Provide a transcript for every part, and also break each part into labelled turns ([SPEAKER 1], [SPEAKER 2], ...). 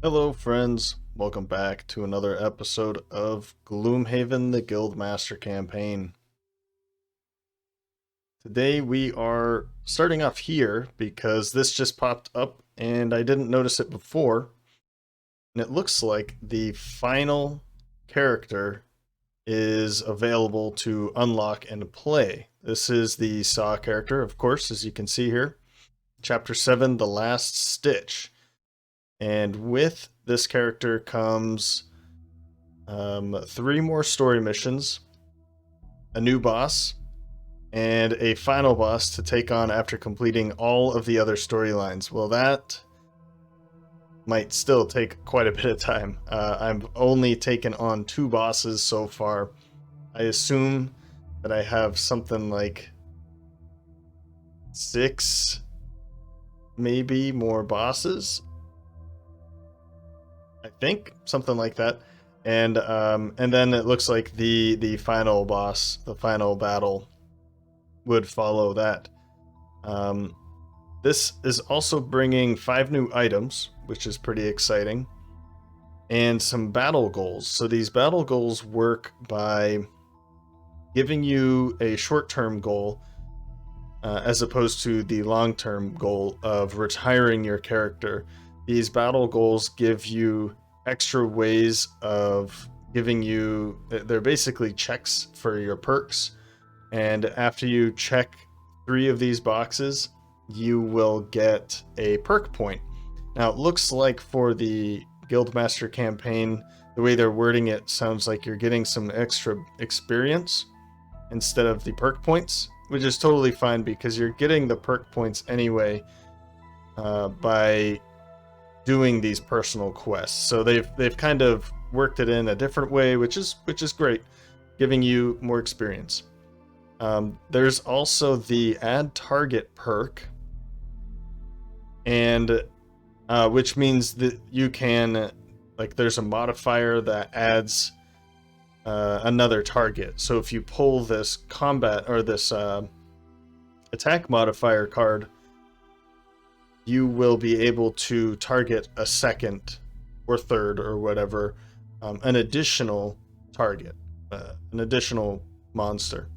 [SPEAKER 1] Hello, friends. Welcome back to another episode of Gloomhaven, the Guildmaster Campaign. Today we are starting off here because this just popped up and I didn't notice it before. And it looks like the final character is available to unlock and play. This is the Saw character, of course, as you can see here. Chapter 7, The Last Stitch. And with this character comes 3 more story missions, a new boss, and a final boss to take on after completing all of the other storylines. Well, that might still take quite a bit of time. I've only taken on 2 bosses so far. I assume that I have something like 6, maybe more bosses. I think something like that, and then it looks like the final boss, the final battle, would follow that. This is also bringing 5 new items, which is pretty exciting, and some battle goals. So these battle goals work by giving you a short-term goal as opposed to the long-term goal of retiring your character. These battle goals give you extra ways of giving you, they're basically checks for your perks, and after you check 3 of these boxes, you will get a perk point. Now, it looks like for the Guildmaster campaign, the way they're wording it sounds like you're getting some extra experience instead of the perk points, which is totally fine because you're getting the perk points anyway by doing these personal quests. So they've kind of worked it in a different way, which is great, giving you more experience. There's also the add target perk, and which means that you can, like, there's a modifier that adds another target. So if you pull this combat or this attack modifier card, you will be able to target a second or third or whatever, an additional target, an additional monster.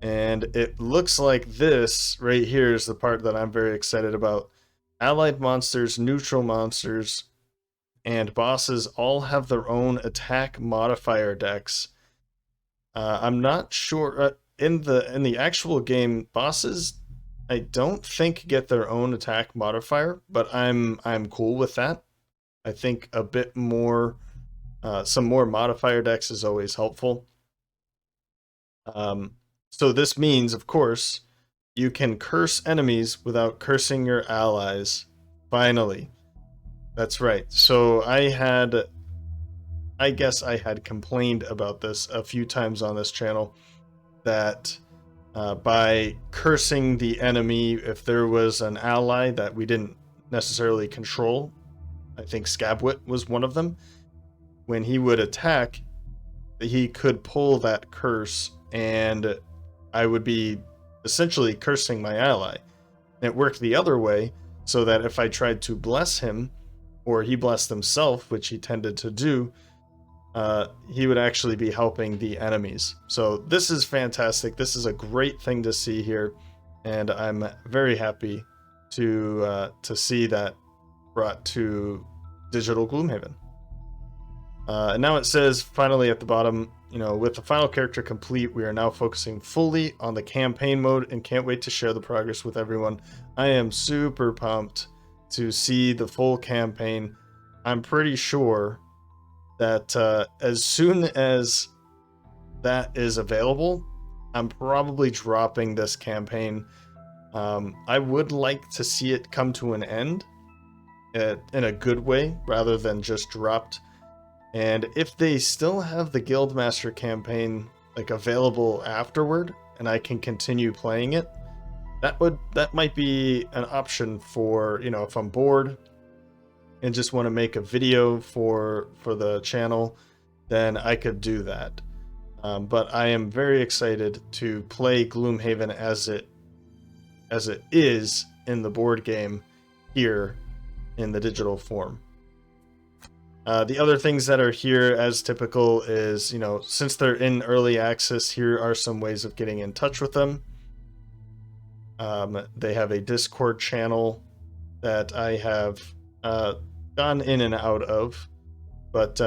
[SPEAKER 1] And it looks like this right here is the part that I'm very excited about. Allied monsters, neutral monsters, and bosses all have their own attack modifier decks. I'm not sure in the actual game, bosses I don't think get their own attack modifier, but I'm cool with that. I think a bit more, some more modifier decks is always helpful. So this means, of course, you can curse enemies without cursing your allies. Finally. That's right. So I guess I had complained about this a few times on this channel, that by cursing the enemy, if there was an ally that we didn't necessarily control, I think Scabwit was one of them, when he would attack, he could pull that curse and I would be essentially cursing my ally. And it worked the other way, so that if I tried to bless him, or he blessed himself, which he tended to do, he would actually be helping the enemies. So this is fantastic. This is a great thing to see here, and I'm very happy to see that brought to digital Gloomhaven. And now it says finally at the bottom, with the final character complete, we are now focusing fully on the campaign mode and can't wait to share the progress with everyone. I am super pumped to see the full campaign. I'm pretty sure that as soon as that is available, I'm probably dropping this campaign. I would like to see it come to an end in a good way rather than just dropped. And if they still have the Guildmaster campaign like available afterward and I can continue playing it, that might be an option for, if I'm bored and just want to make a video for the channel, then I could do that. But I am very excited to play Gloomhaven as it is in the board game here, in the digital form. The other things that are here as typical is, you know, since they're in early access, here are some ways of getting in touch with them. They have a Discord channel that I have gone in and out of, but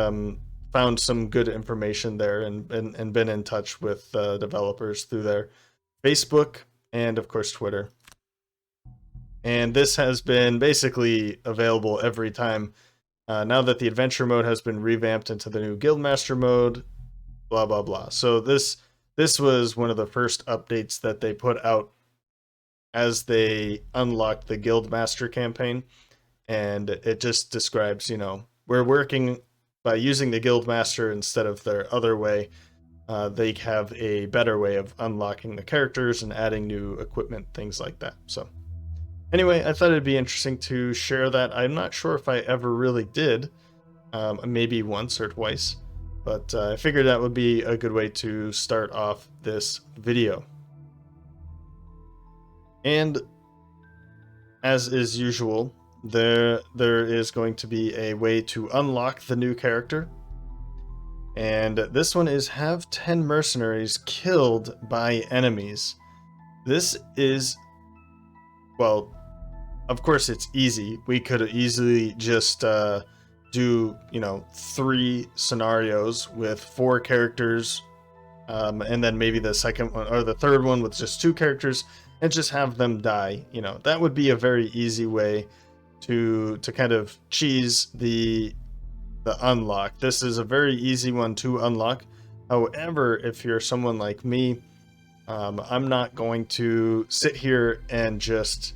[SPEAKER 1] found some good information there and been in touch with developers through their Facebook and, of course, Twitter. And this has been basically available every time. Now that the adventure mode has been revamped into the new Guildmaster mode, blah, blah, blah. So this was one of the first updates that they put out as they unlocked the Guildmaster campaign. And it just describes, you know, we're working by using the Guildmaster instead of their other way. They have a better way of unlocking the characters and adding new equipment, things like that. So anyway, I thought it'd be interesting to share that. I'm not sure if I ever really did, maybe once or twice, but I figured that would be a good way to start off this video. And as is usual, there is going to be a way to unlock the new character. And this one is have 10 mercenaries killed by enemies. This is, well, of course it's easy. We could easily just do, you know, 3 scenarios with 4 characters, and then maybe the second one or the third one with just 2 characters, and just have them die. You know, that would be a very easy way to kind of cheese the unlock. This is a very easy one to unlock. However, if you're someone like me, I'm not going to sit here and just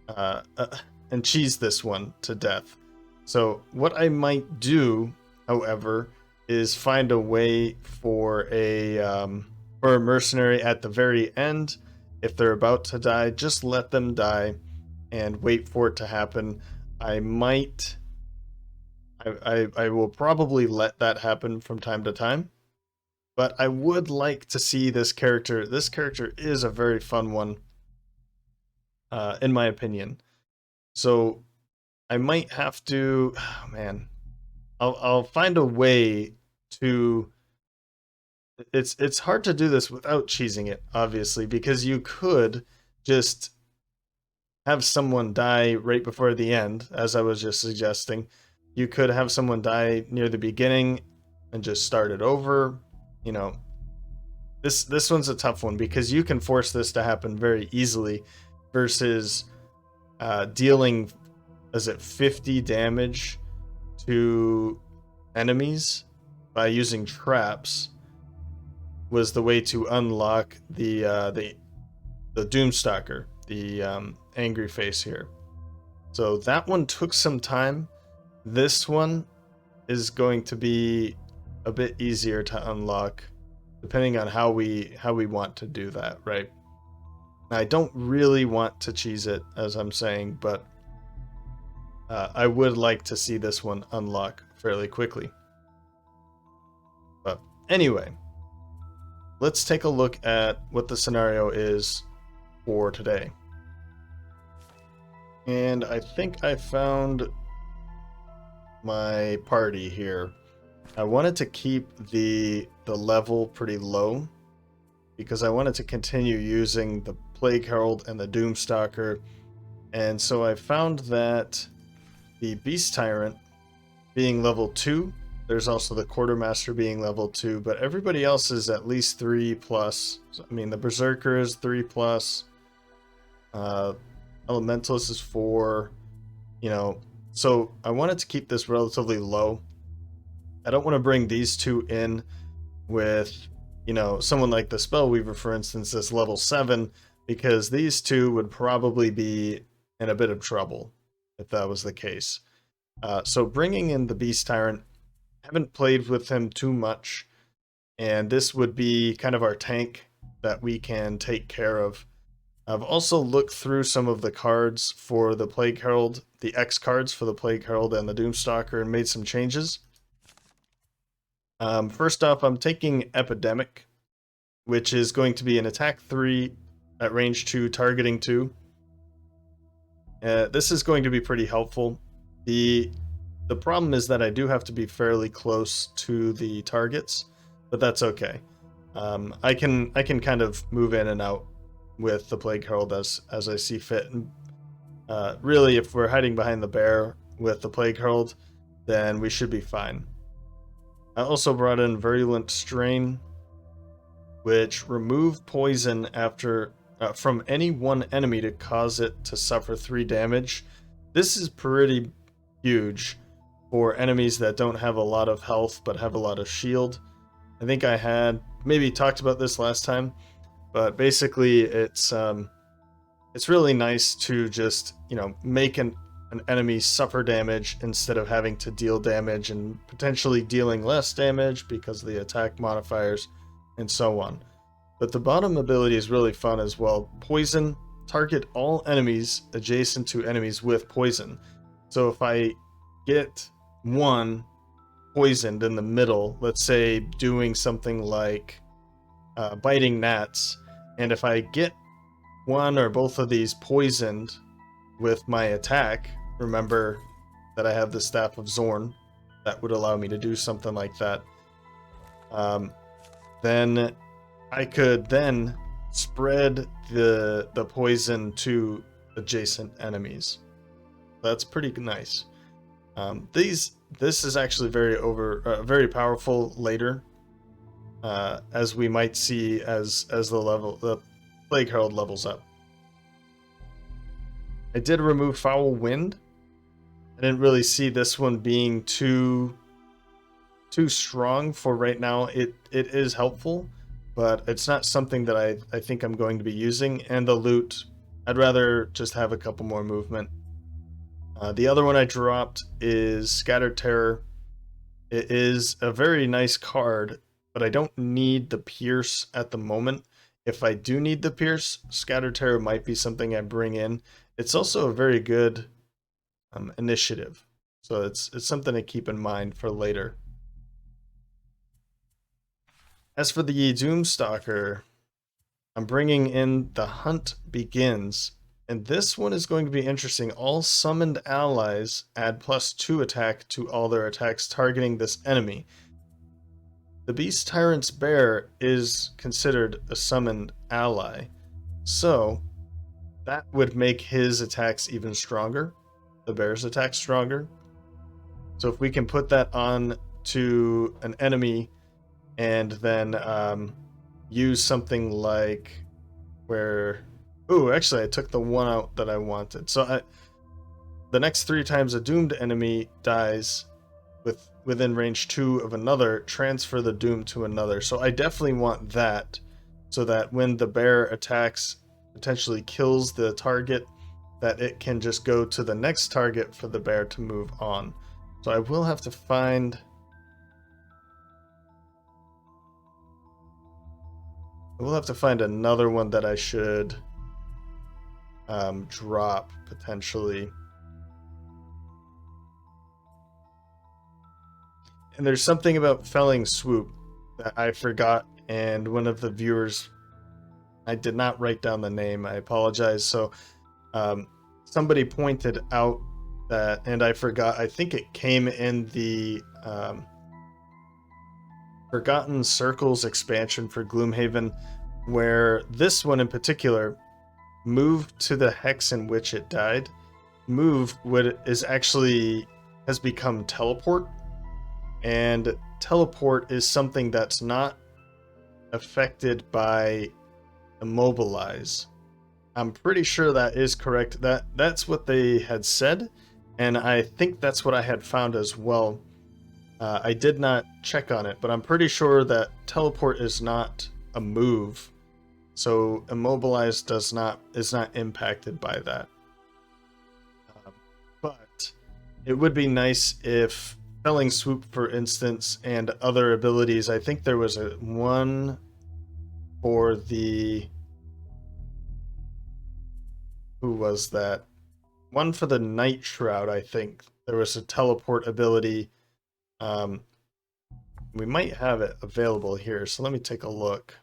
[SPEAKER 1] and cheese this one to death. So what I might do, however, is find a way for a mercenary at the very end. If they're about to die, just let them die and wait for it to happen. I will probably let that happen from time to time, but I would like to see this character. This character is a very fun one, in my opinion. So I might have to, oh man, I'll find a way to. It's hard to do this without cheesing it, obviously, because you could just have someone die right before the end, as I was just suggesting. You could have someone die near the beginning and just start it over. You know, this one's a tough one because you can force this to happen very easily versus dealing, is it 50 damage to enemies by using traps was the way to unlock the Doomstalker, the angry face here. So that one took some time. This one is going to be a bit easier to unlock, depending on how we want to do that, right? I don't really want to cheese it, as I'm saying, but I would like to see this one unlock fairly quickly. But anyway, let's take a look at what the scenario is for today. And I think I found my party here. I wanted to keep the level pretty low because I wanted to continue using the Plagueherald and the Doomstalker. And so I found that the Beast Tyrant being level 2, there's also the Quartermaster being level 2, but everybody else is at least 3+. I mean, the Berserker is 3+. Elementalist is 4. You know, so I wanted to keep this relatively low. I don't want to bring these two in with, you know, someone like the Spellweaver, for instance, that's level 7, because these two would probably be in a bit of trouble if that was the case. So bringing in the Beast Tyrant, haven't played with him too much, and this would be kind of our tank that we can take care of. I've also looked through some of the cards for the Plagueherald, the X cards for the Plagueherald and the Doomstalker, and made some changes. First off, I'm taking Epidemic, which is going to be an attack 3 at range 2, targeting 2. This is going to be pretty helpful. The problem is that I do have to be fairly close to the targets, but that's okay. I can kind of move in and out with the Plagueherald as I see fit. And really, if we're hiding behind the bear with the Plagueherald, then we should be fine. I also brought in Virulent Strain, which remove poison after from any one enemy to cause it to suffer 3 damage. This is pretty huge for enemies that don't have a lot of health but have a lot of shield. I think I had maybe talked about this last time, but basically it's really nice to just, you know, make an enemy suffer damage instead of having to deal damage and potentially dealing less damage because of the attack modifiers and so on. But the bottom ability is really fun as well. Poison, target all enemies adjacent to enemies with poison. So if I get one poisoned in the middle, let's say doing something like biting gnats, and if I get one or both of these poisoned with my attack, remember that I have the Staff of Zorn that would allow me to do something like that, then I could then spread the poison to adjacent enemies. That's pretty nice. This is actually very powerful later, as we might see as the Plagueherald levels up. I did remove Foul Wind. I didn't really see this one being too strong for right now. It is helpful, but it's not something that I think I'm going to be using. And the loot, I'd rather just have a couple more movement. The other one I dropped is Scattered Terror. It is a very nice card, but I don't need the Pierce at the moment. If I do need the Pierce, Scattered Terror might be something I bring in. It's also a very good initiative, so it's something to keep in mind for later. As for the Doomstalker, I'm bringing in the Hunt Begins. And this one is going to be interesting. All summoned allies add +2 attack to all their attacks targeting this enemy. The Beast Tyrant's bear is considered a summoned ally, so that would make his attacks even stronger, the bear's attacks stronger. So if we can put that on to an enemy and then use something like where... Ooh, actually, I took the one out that I wanted. So the next 3 times a doomed enemy dies within range 2 of another, transfer the doom to another. So I definitely want that, so that when the bear attacks, potentially kills the target, that it can just go to the next target for the bear to move on. So I will have to find... another one that I should drop potentially. And there's something about Felling Swoop that I forgot, and one of the viewers, I did not write down the name, I apologize. So somebody pointed out that, and I forgot, I think it came in the Forgotten Circles expansion for Gloomhaven, where this one in particular, move to the hex in which it died, has become teleport, and teleport is something that's not affected by immobilize. I'm pretty sure that is correct. That's what they had said, and I think that's what I had found as well. I did not check on it, but I'm pretty sure that teleport is not a move. So immobilize is not impacted by that. But it would be nice if Felling Swoop, for instance, and other abilities. I think there was one for the... Who was that? One for the Night Shroud, I think. There was a teleport ability. We might have it available here, so let me take a look.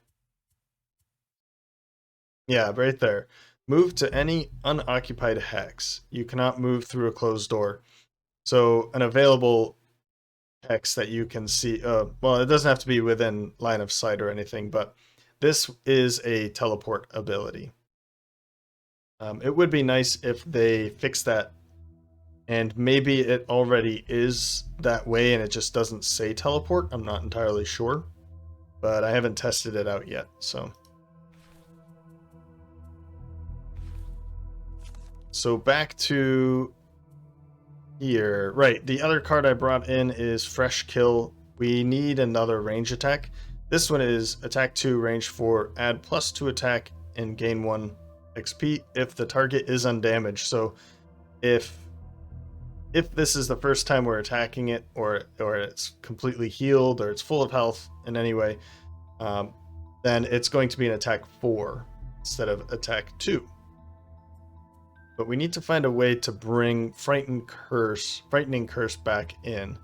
[SPEAKER 1] Yeah, right there. Move to any unoccupied hex. You cannot move through a closed door. So an available hex that you can see, well, it doesn't have to be within line of sight or anything, but this is a teleport ability. It would be nice if they fix that, and maybe it already is that way and it just doesn't say teleport. I'm not entirely sure, but I haven't tested it out yet, so. So back to here. Right, the other card I brought in is Fresh Kill. We need another range attack. This one is attack 2, range 4, add +2 attack and gain 1 XP if the target is undamaged. So if this is the first time we're attacking it, or it's completely healed, or it's full of health in any way, then it's going to be an attack 4 instead of attack 2. But we need to find a way to bring Frightening Curse back in.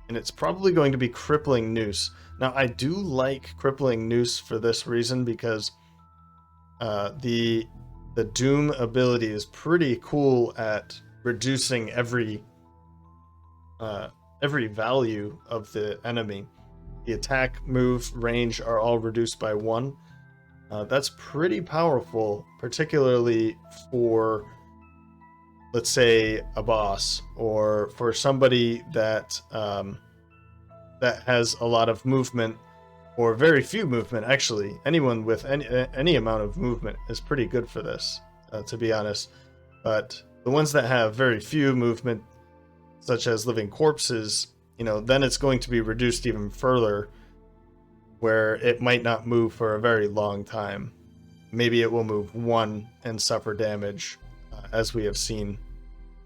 [SPEAKER 1] And it's probably going to be Crippling Noose. Now, I do like Crippling Noose for this reason, because the Doom ability is pretty cool at reducing every value of the enemy. The attack, move, range are all reduced by 1. That's pretty powerful, particularly for, let's say, a boss, or for somebody that that has a lot of movement, or very few movement. Actually, anyone with any amount of movement is pretty good for this, to be honest. But the ones that have very few movement, such as living corpses, then it's going to be reduced even further, where it might not move for a very long time. Maybe it will move 1 and suffer damage, as we have seen.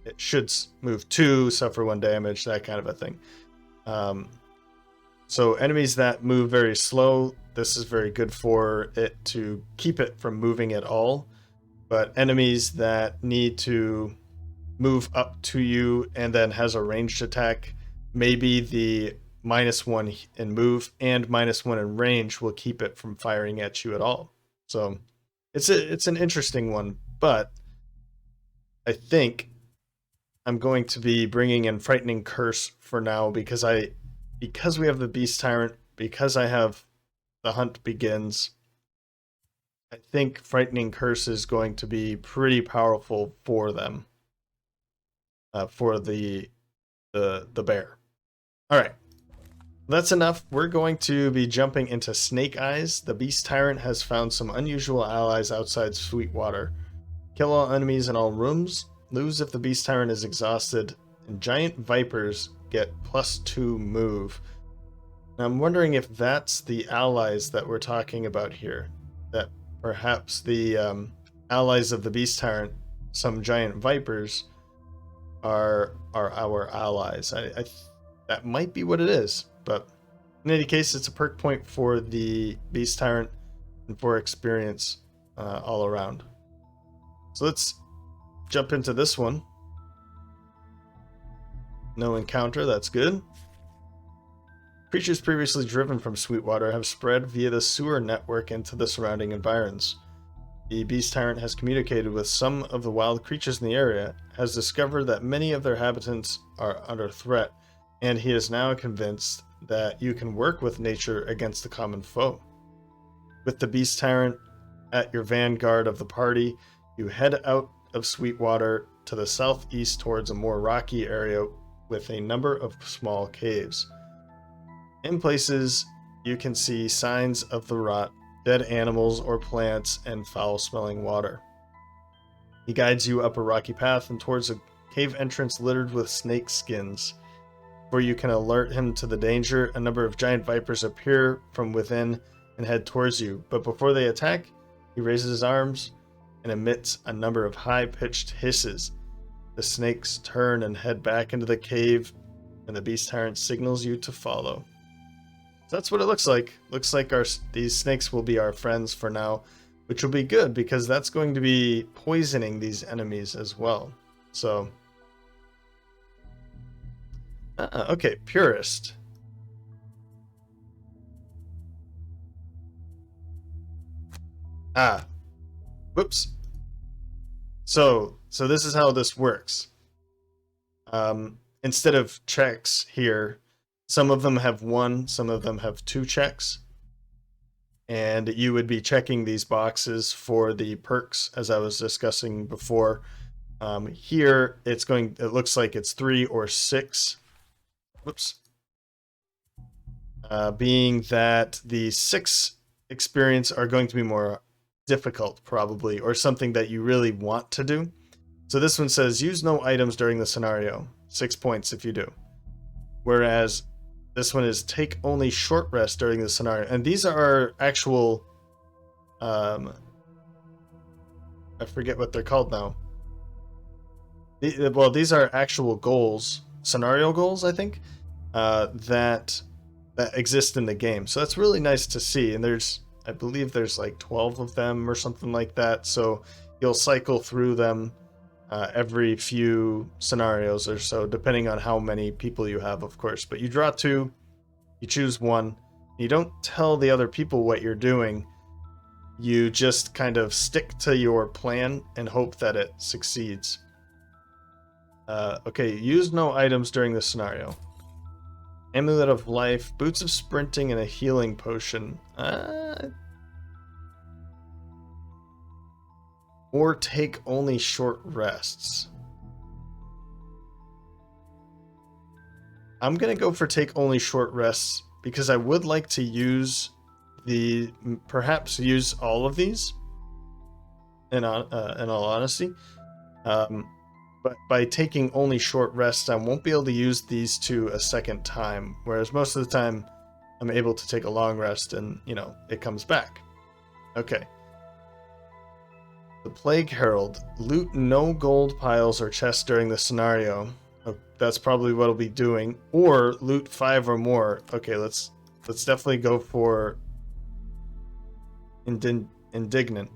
[SPEAKER 1] It should move 2, suffer 1 damage, that kind of a thing. So enemies that move very slow, this is very good for it to keep it from moving at all. But enemies that need to move up to you and then has a ranged attack, maybe the -1 in move and -1 in range will keep it from firing at you at all. So it's an interesting one, but I think I'm going to be bringing in Frightening Curse for now, because we have the Beast Tyrant, because I have the Hunt Begins. I think Frightening Curse is going to be pretty powerful for them, for the bear. All right. That's enough. We're going to be jumping into Snake Eyes. The Beast Tyrant has found some unusual allies outside Sweetwater. Kill all enemies in all rooms. Lose if the Beast Tyrant is exhausted. And giant vipers get +2 move. Now, I'm wondering if that's the allies that we're talking about here. That perhaps the allies of the Beast Tyrant, some giant vipers, are our allies. That might be what it is. But in any case, it's a perk point for the Beast Tyrant and for experience all around. So let's jump into this one. No encounter, that's good. Creatures previously driven from Sweetwater have spread via the sewer network into the surrounding environs. The Beast Tyrant has communicated with some of the wild creatures in the area, has discovered that many of their inhabitants are under threat, and he is now convinced that you can work with nature against the common foe. With the Beast Tyrant at your vanguard of the party, you head out of Sweetwater to the southeast towards a more rocky area with a number of small caves. In places, you can see signs of the rot, dead animals or plants, and foul-smelling water. He guides you up a rocky path and towards a cave entrance littered with snake skins. Before you can alert him to the danger, a number of giant vipers appear from within and head towards you, but before they attack, he raises his arms and emits a number of high-pitched hisses. The snakes turn and head back into the cave, and the Beast Tyrant signals you to follow. So that's what it looks like. Looks like these snakes will be our friends for now, which will be good, because that's going to be poisoning these enemies as well. So okay, Purist. Ah, whoops. So this is how this works. Instead of checks here, some of them have 1, some of them have 2 checks. And you would be checking these boxes for the perks, as I was discussing before. Here, it looks like it's 3 or 6. Whoops. Being that the 6 experience are going to be more difficult, probably, or something that you really want to do. So this one says, use no items during the scenario. 6 points if you do. Whereas this one is take only short rest during the scenario. And these are actual... I forget what they're called now. Well, these are actual goals, scenario goals, I think, that exist in the game. So that's really nice to see. And I believe there's like 12 of them or something like that. So you'll cycle through them every few scenarios or so, depending on how many people you have, of course. But you draw 2, you choose 1. You don't tell the other people what you're doing. You just kind of stick to your plan and hope that it succeeds. Okay, use no items during this scenario. Amulet of Life, Boots of Sprinting, and a Healing Potion. Or take only short rests. I'm going to go for take only short rests because I would like to perhaps use all of these in all honesty. But by taking only short rests, I won't be able to use these 2 a second time, whereas most of the time I'm able to take a long rest and, it comes back. Okay. The Plagueherald. Loot no gold piles or chests during the scenario. Oh, that's probably what I'll be doing. Or loot 5 or more. Okay, let's definitely go for Indigent.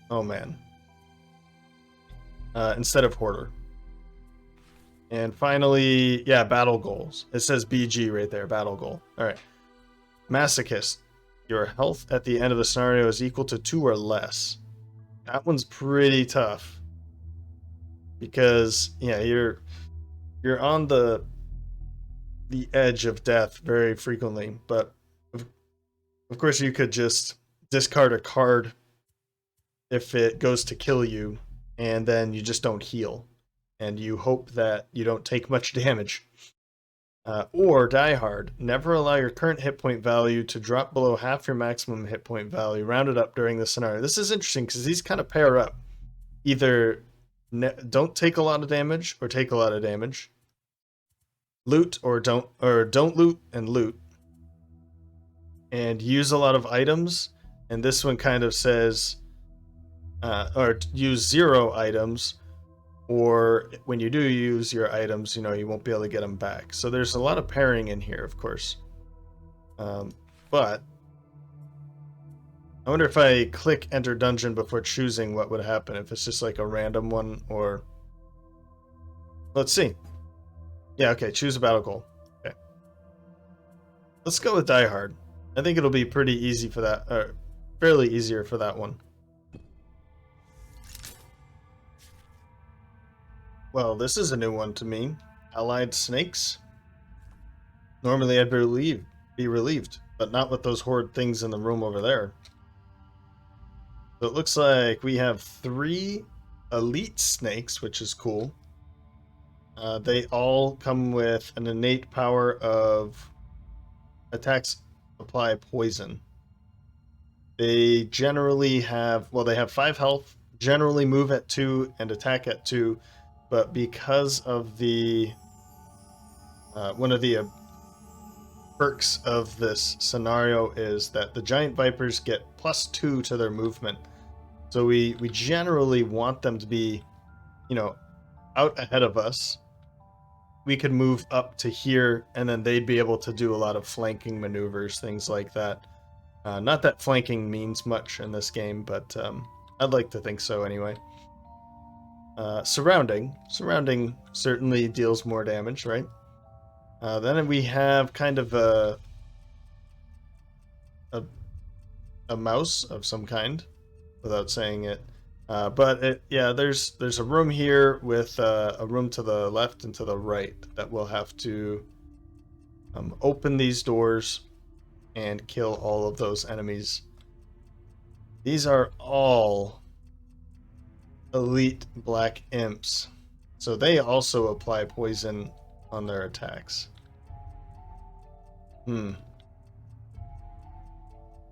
[SPEAKER 1] Oh man. Instead of Hoarder. And finally, yeah, battle goals. It says BG right there, battle goal. Alright. Masochist. Your health at the end of the scenario is equal to 2 or less. That one's pretty tough. Because, yeah, you're on the edge of death very frequently. But, of course, you could just discard a card if it goes to kill you, and then you just don't heal. And you hope that you don't take much damage. Or Die Hard. Never allow your current hit point value to drop below half your maximum hit point value, rounded up during the scenario. This is interesting because these kind of pair up. Either don't take a lot of damage or take a lot of damage. Loot or don't loot and loot. And use a lot of items. And this one kind of says, or use 0 items. Or when you do use your items, you won't be able to get them back. So there's a lot of pairing in here, of course. But I wonder if I click enter dungeon before choosing what would happen. If it's just like a random one or... Let's see. Yeah, okay, choose a battle goal. Okay. Let's go with Die Hard. I think it'll be pretty easy for that, or fairly easier for that one. Well, this is a new one to me. Allied snakes. Normally I'd be relieved, but not with those horrid things in the room over there. So it looks like we have 3 elite snakes, which is cool. They all come with an innate power of attacks apply poison. They generally have, they have 5 health, generally move at 2 and attack at 2. But because of the one of the perks of this scenario is that the giant vipers get +2 to their movement. So we generally want them to be, out ahead of us. We could move up to here, and then they'd be able to do a lot of flanking maneuvers, things like that. Not that flanking means much in this game, but I'd like to think so anyway. Surrounding certainly deals more damage, right? Then we have kind of a a mouse of some kind without saying it. But yeah, there's a room here with a room to the left and to the right that we'll have to open these doors and kill all of those enemies. These are all elite black imps, so they also apply poison on their attacks.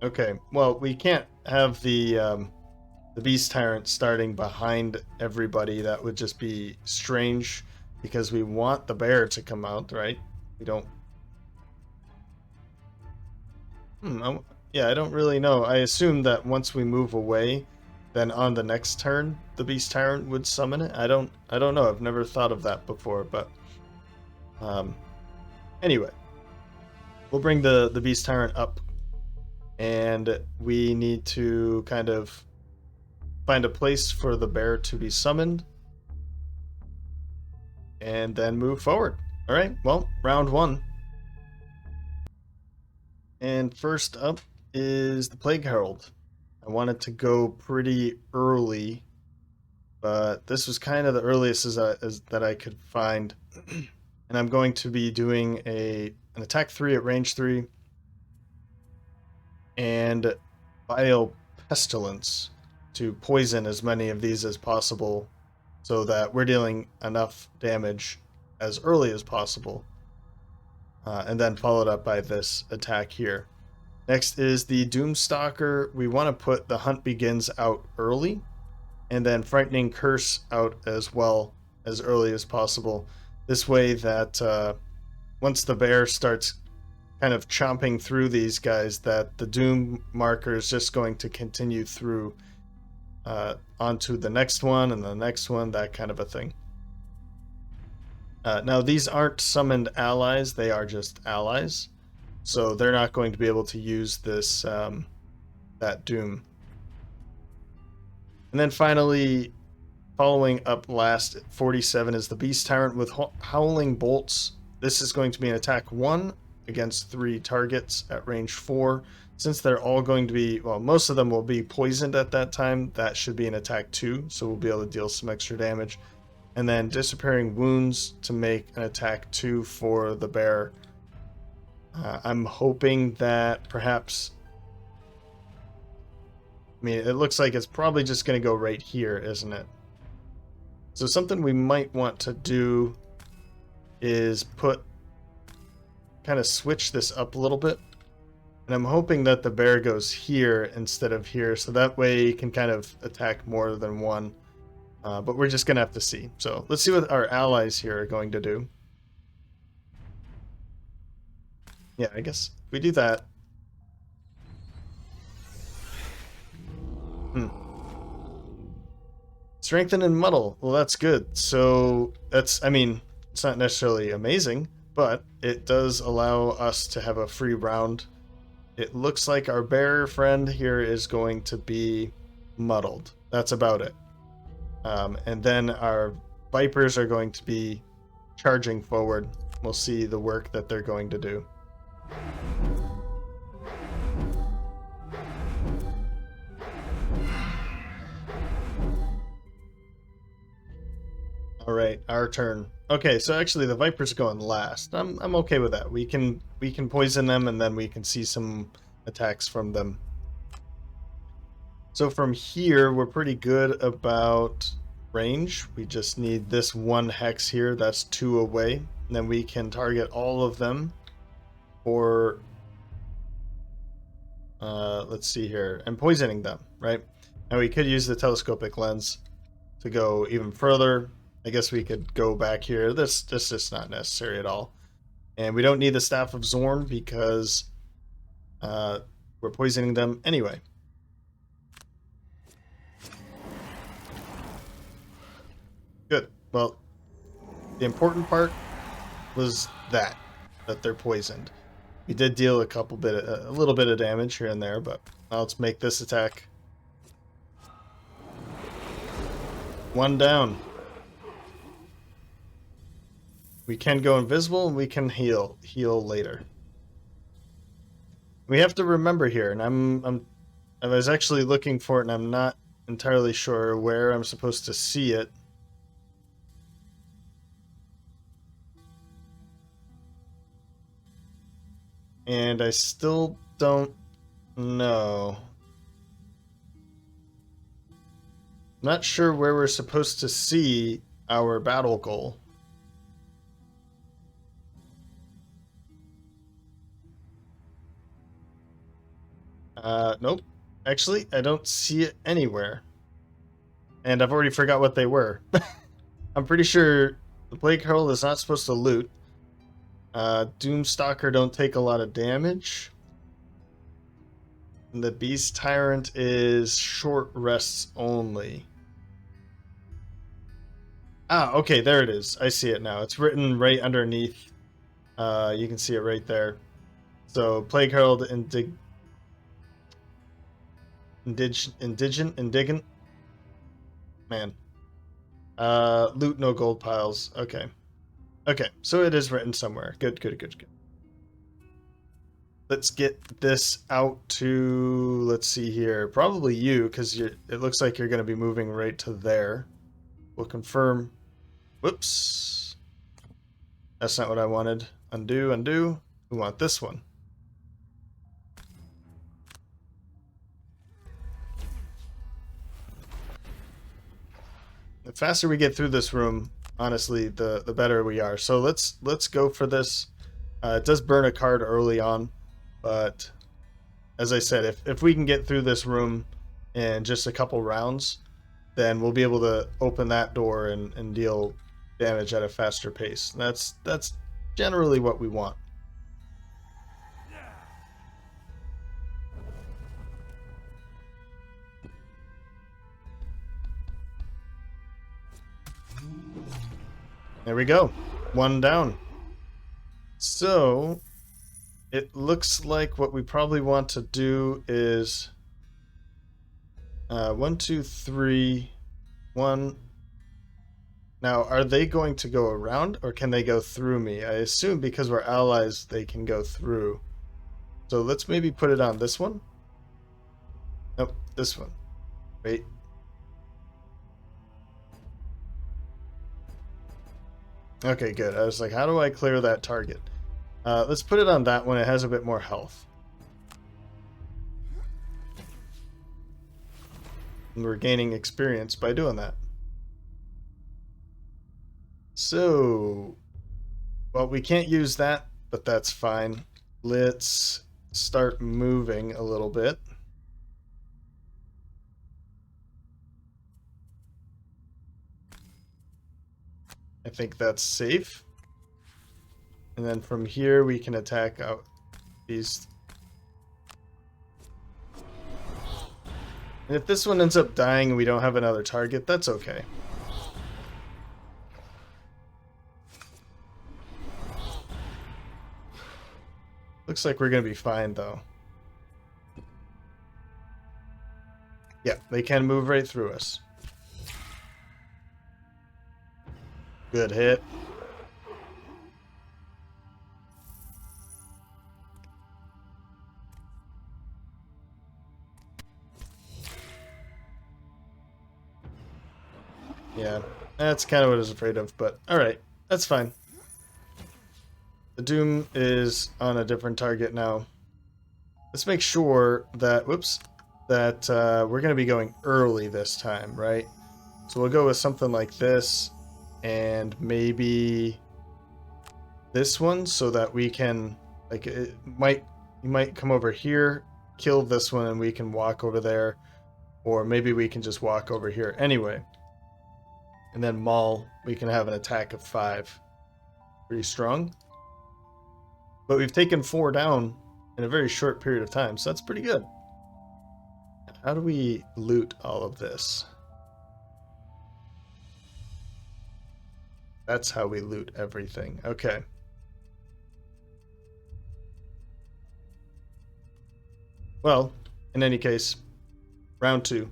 [SPEAKER 1] Okay, well, we can't have the Beast Tyrant starting behind everybody. That would just be strange, because we want the bear to come out, right? We don't... yeah, I don't really know. I assume that once we move away, then on the next turn, the Beast Tyrant would summon it. I don't know. I've never thought of that before, but... anyway. We'll bring the Beast Tyrant up, and we need to kind of find a place for the bear to be summoned, and then move forward. All right, well, round one. And first up is the Plagueherald. I wanted to go pretty early, but this was kind of the earliest as that I could find. And I'm going to be doing an attack 3 at range 3 and Vile Pestilence to poison as many of these as possible, so that we're dealing enough damage as early as possible. And then followed up by this attack here. Next is the Doomstalker. We want to put the Hunt Begins out early, and then Frightening Curse out as well as early as possible. This way that once the bear starts kind of chomping through these guys, that the Doom marker is just going to continue through onto the next one and the next one, that kind of a thing. Now, these aren't summoned allies, they are just allies, so they're not going to be able to use this that Doom. And then finally, following up last at 47 is the Beast Tyrant with Howling Bolts. This is going to be an attack 1 against 3 targets at range 4. Since they're all going to be, well, most of them will be poisoned at that time, that should be an attack 2, so we'll be able to deal some extra damage. And then Disappearing Wounds to make an attack 2 for the bear. I'm hoping that perhaps... I mean, it looks like it's probably just going to go right here, isn't it? So something we might want to do is kind of switch this up a little bit. And I'm hoping that the bear goes here instead of here, so that way he can kind of attack more than one. But we're just going to have to see. So let's see what our allies here are going to do. Yeah, I guess if we do that. Strengthen and muddle. Well, that's good. So that's, I mean, it's not necessarily amazing, but it does allow us to have a free round. It looks like our bear friend here is going to be muddled. That's about it. And then our Vipers are going to be charging forward. We'll see the work that they're going to do. All right, our turn. Okay, so actually the Vipers are going last. I'm okay with that. We can poison them, and then we can see some attacks from them. So from here, we're pretty good about range. We just need this one hex here. That's 2 away. And then we can target all of them for, let's see here, and poisoning them, right? Now we could use the telescopic lens to go even further. I guess we could go back here. This is not necessary at all. And we don't need the Staff of Zorn because we're poisoning them anyway. Good. Well, the important part was that they're poisoned. We did deal a little bit of damage here and there, but now let's make this attack. 1 down. We can go invisible, and we can heal later. We have to remember here, and I was actually looking for it, and I'm not entirely sure where I'm supposed to see it. And I still don't know. Not sure where we're supposed to see our battle goal. Nope. Actually, I don't see it anywhere. And I've already forgot what they were. I'm pretty sure the Plagueherald is not supposed to loot. Doomstalker don't take a lot of damage. And the Beast Tyrant is short rests only. Ah, okay, there it is. I see it now. It's written right underneath. You can see it right there. So, Plagueherald indigent? Man. Loot no gold piles. Okay. Okay, so it is written somewhere. Good, good, good, good. Let's get this out to, let's see here, probably you, because it looks like you're going to be moving right to there. We'll confirm. Whoops. That's not what I wanted. Undo, undo. We want this one. The faster we get through this room, honestly, the better we are. So let's go for this. It does burn a card early on, but as I said, if we can get through this room in just a couple rounds, then we'll be able to open that door and deal damage at a faster pace. That's generally what we want. There we go. One down. So it looks like what we probably want to do is 1, 2, 3, 1. Now, are they going to go around or can they go through me? I assume because we're allies, they can go through. So let's maybe put it on this one. Nope, this one. Wait. Okay, good. I was like, how do I clear that target? Let's put it on that one. It has a bit more health. And we're gaining experience by doing that. So, well, we can't use that, but that's fine. Let's start moving a little bit. I think that's safe. And then from here we can attack out these. And if this one ends up dying and we don't have another target, that's okay. Looks like we're going to be fine, though. Yeah, they can move right through us. Good hit. Yeah, that's kind of what I was afraid of, but alright, that's fine. The Doom is on a different target now. Let's make sure that, whoops, that we're going to be going early this time, right? So we'll go with something like this, and maybe this one, so that we can, like, you might come over here, kill this one, and we can walk over there, or maybe we can just walk over here anyway. And then Maul, we can have an attack of 5. Pretty strong. But we've taken 4 down in a very short period of time, so that's pretty good. How do we loot all of this? That's how we loot everything. Okay. Well, in any case, round 2.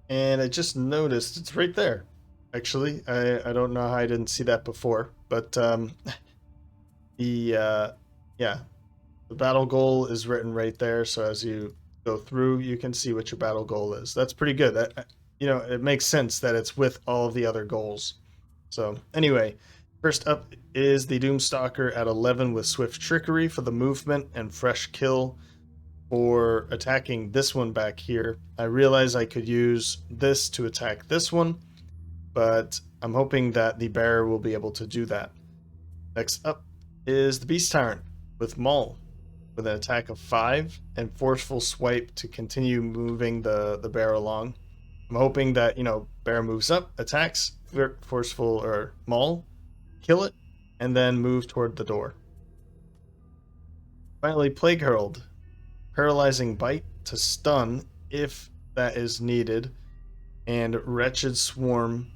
[SPEAKER 1] And I just noticed it's right there. Actually, I don't know how I didn't see that before, but yeah, the The battle goal is written right there, so as you go through, you can see what your battle goal is. That's pretty good. You know, it makes sense that it's with all of the other goals. So anyway, first up is the Doomstalker at 11 with Swift Trickery for the movement and Fresh Kill for attacking this one back here. I realize I could use this to attack this one, but I'm hoping that the bearer will be able to do that. Next up is the Beast Tyrant with Maul with an attack of 5 and Forceful Swipe to continue moving the bear along. I'm hoping that, you know, bear moves up, attacks, Forceful or Maul, kill it, and then move toward the door. Finally, Plagueherald, Paralyzing Bite to stun if that is needed, and Wretched Swarm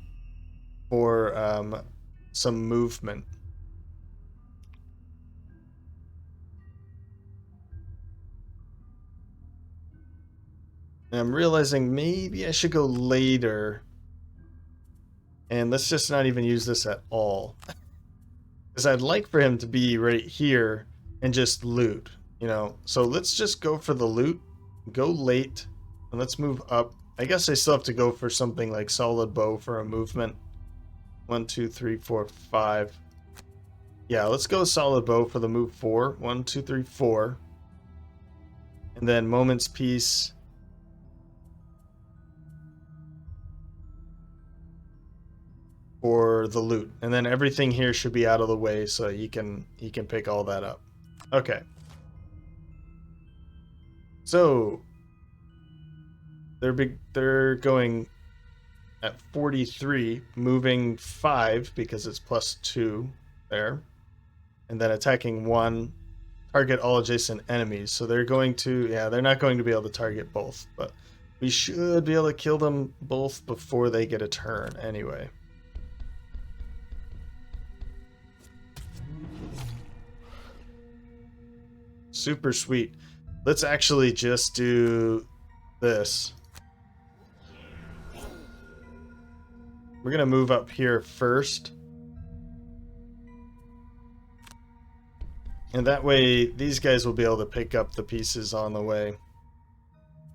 [SPEAKER 1] for some movement. And I'm realizing maybe I should go later. And let's just not even use this at all. Because I'd like for him to be right here and just loot, you know. So let's just go for the loot, go late, and let's move up. I guess I still have to go for something like Solid Bow for a movement. 1, 2, 3, 4, 5. Yeah, let's go Solid Bow for the move 4. 1, 2, 3, 4. And then Moment's Peace. For the loot, and then everything here should be out of the way so he can pick all that up. Okay, so they're going at 43, moving 5 because it's +2 there, and then attacking 1, target all adjacent enemies. So they're going to, yeah, they're not going to be able to target both, but we should be able to kill them both before they get a turn anyway. Super sweet. Let's actually just do this. We're gonna move up here first. And that way, these guys will be able to pick up the pieces on the way.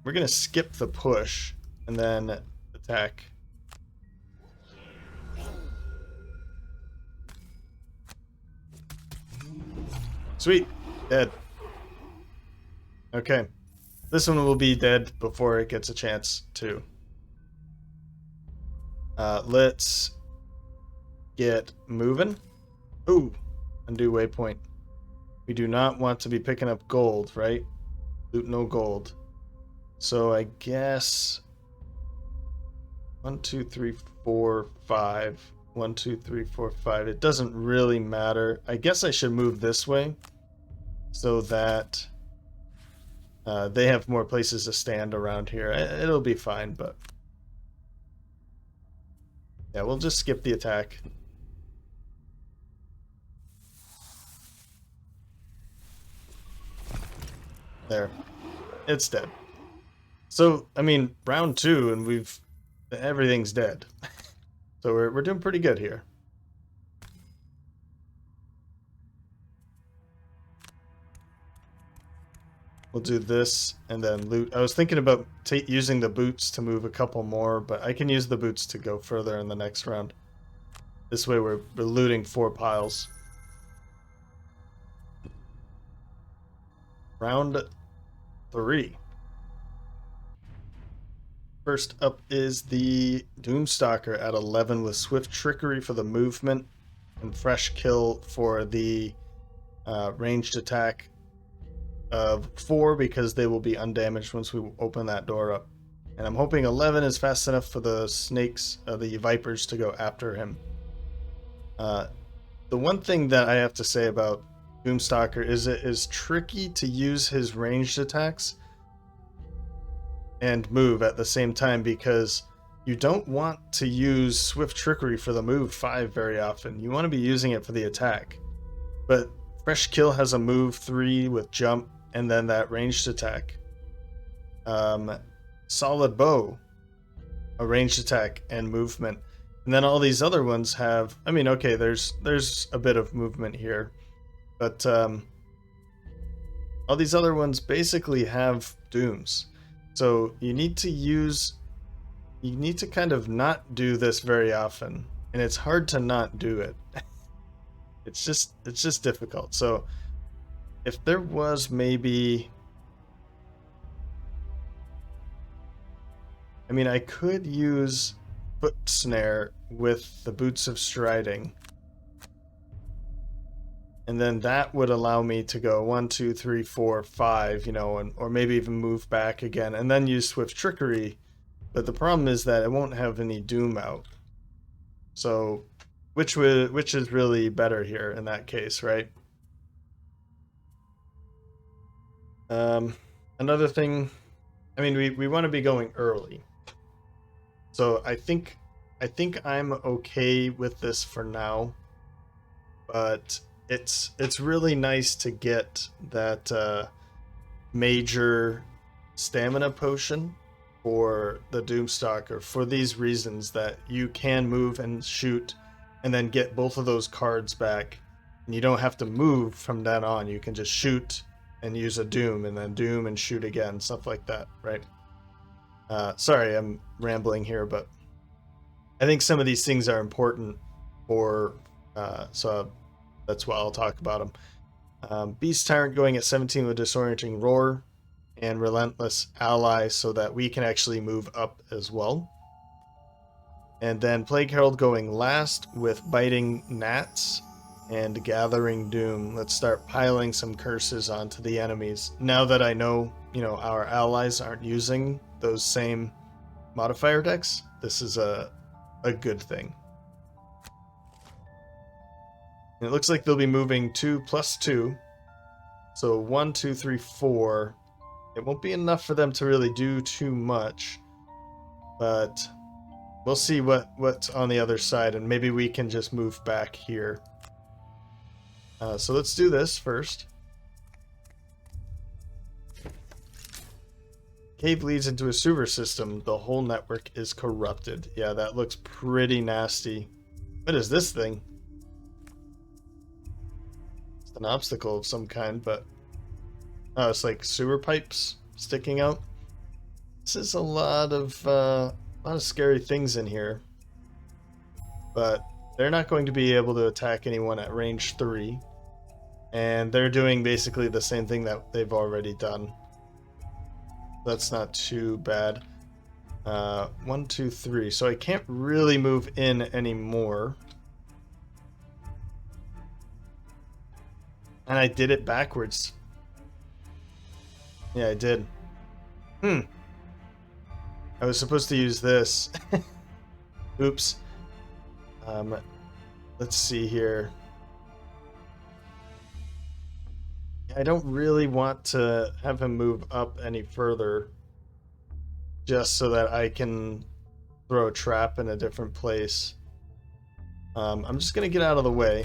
[SPEAKER 1] We're gonna skip the push and then attack. Sweet, dead. Okay, this one will be dead before it gets a chance to. Let's get moving. Ooh, undo waypoint. We do not want to be picking up gold, right? Loot no gold. So I guess 1, 2, 3, 4, 5. 1, 2, 3, 4, 5. It doesn't really matter. I guess I should move this way so that they have more places to stand around here. It'll be fine, but yeah, we'll just skip the attack. There. It's dead. So, I mean, round 2 and everything's dead. So we're doing pretty good here. We'll do this and then loot. I was thinking about using the boots to move a couple more, but I can use the boots to go further in the next round. This way we're looting 4 piles. Round 3. First up is the Doomstalker at 11 with Swift Trickery for the movement and Fresh Kill for the ranged attack of 4 because they will be undamaged once we open that door up. And I'm hoping 11 is fast enough for the snakes, the vipers, to go after him. The one thing that I have to say about Doomstalker is it is tricky to use his ranged attacks and move at the same time because you don't want to use Swift Trickery for the move 5 very often. You want to be using it for the attack. But Fresh Kill has a move 3 with jump and then that ranged attack. Solid Bow, a ranged attack and movement. And then all these other ones have, I mean, okay, there's a bit of movement here. But All these other ones basically have dooms. So you need to kind of not do this very often, and it's hard to not do it. It's just difficult. So if there was maybe, I mean, I could use foot snare with the boots of striding, and then that would allow me to go 1, 2, 3, 4, 5, you know, and or maybe even move back again, and then use swift trickery. But the problem is that it won't have any doom out. So, which is really better here in that case, right? Another thing, I mean, we want to be going early. So I think I'm okay with this for now, but it's really nice to get that major stamina potion for the Doomstalker for these reasons, that you can move and shoot and then get both of those cards back, and you don't have to move from then on. You can just shoot and use a doom and then doom and shoot again, stuff like that, right? Sorry, I'm rambling here, but I think some of these things are important for, so that's why I'll talk about them. Beast Tyrant going at 17 with disorienting roar and relentless ally, so that we can actually move up as well. And then Plagueherald going last with biting gnats and gathering doom. Let's start piling some curses onto the enemies. Now that I know, you know, our allies aren't using those same modifier decks, this is a good thing. And it looks like they'll be moving 2 + 2. So 1, 2, 3, 4. It won't be enough for them to really do too much, but we'll see what's on the other side, and maybe we can just move back here. So let's do this first. Cave leads into a sewer system. The whole network is corrupted. Yeah, that looks pretty nasty. What is this thing? It's an obstacle of some kind, but oh, it's like sewer pipes sticking out. This is a lot of scary things in here, but they're not going to be able to attack anyone at range 3, and they're doing basically the same thing that they've already done. That's not too bad. 1, 2, 3. So I can't really move in anymore. And I did it backwards. Yeah, I did. I was supposed to use this. Oops. Let's see here. I don't really want to have him move up any further, just so that I can throw a trap in a different place. I'm just going to get out of the way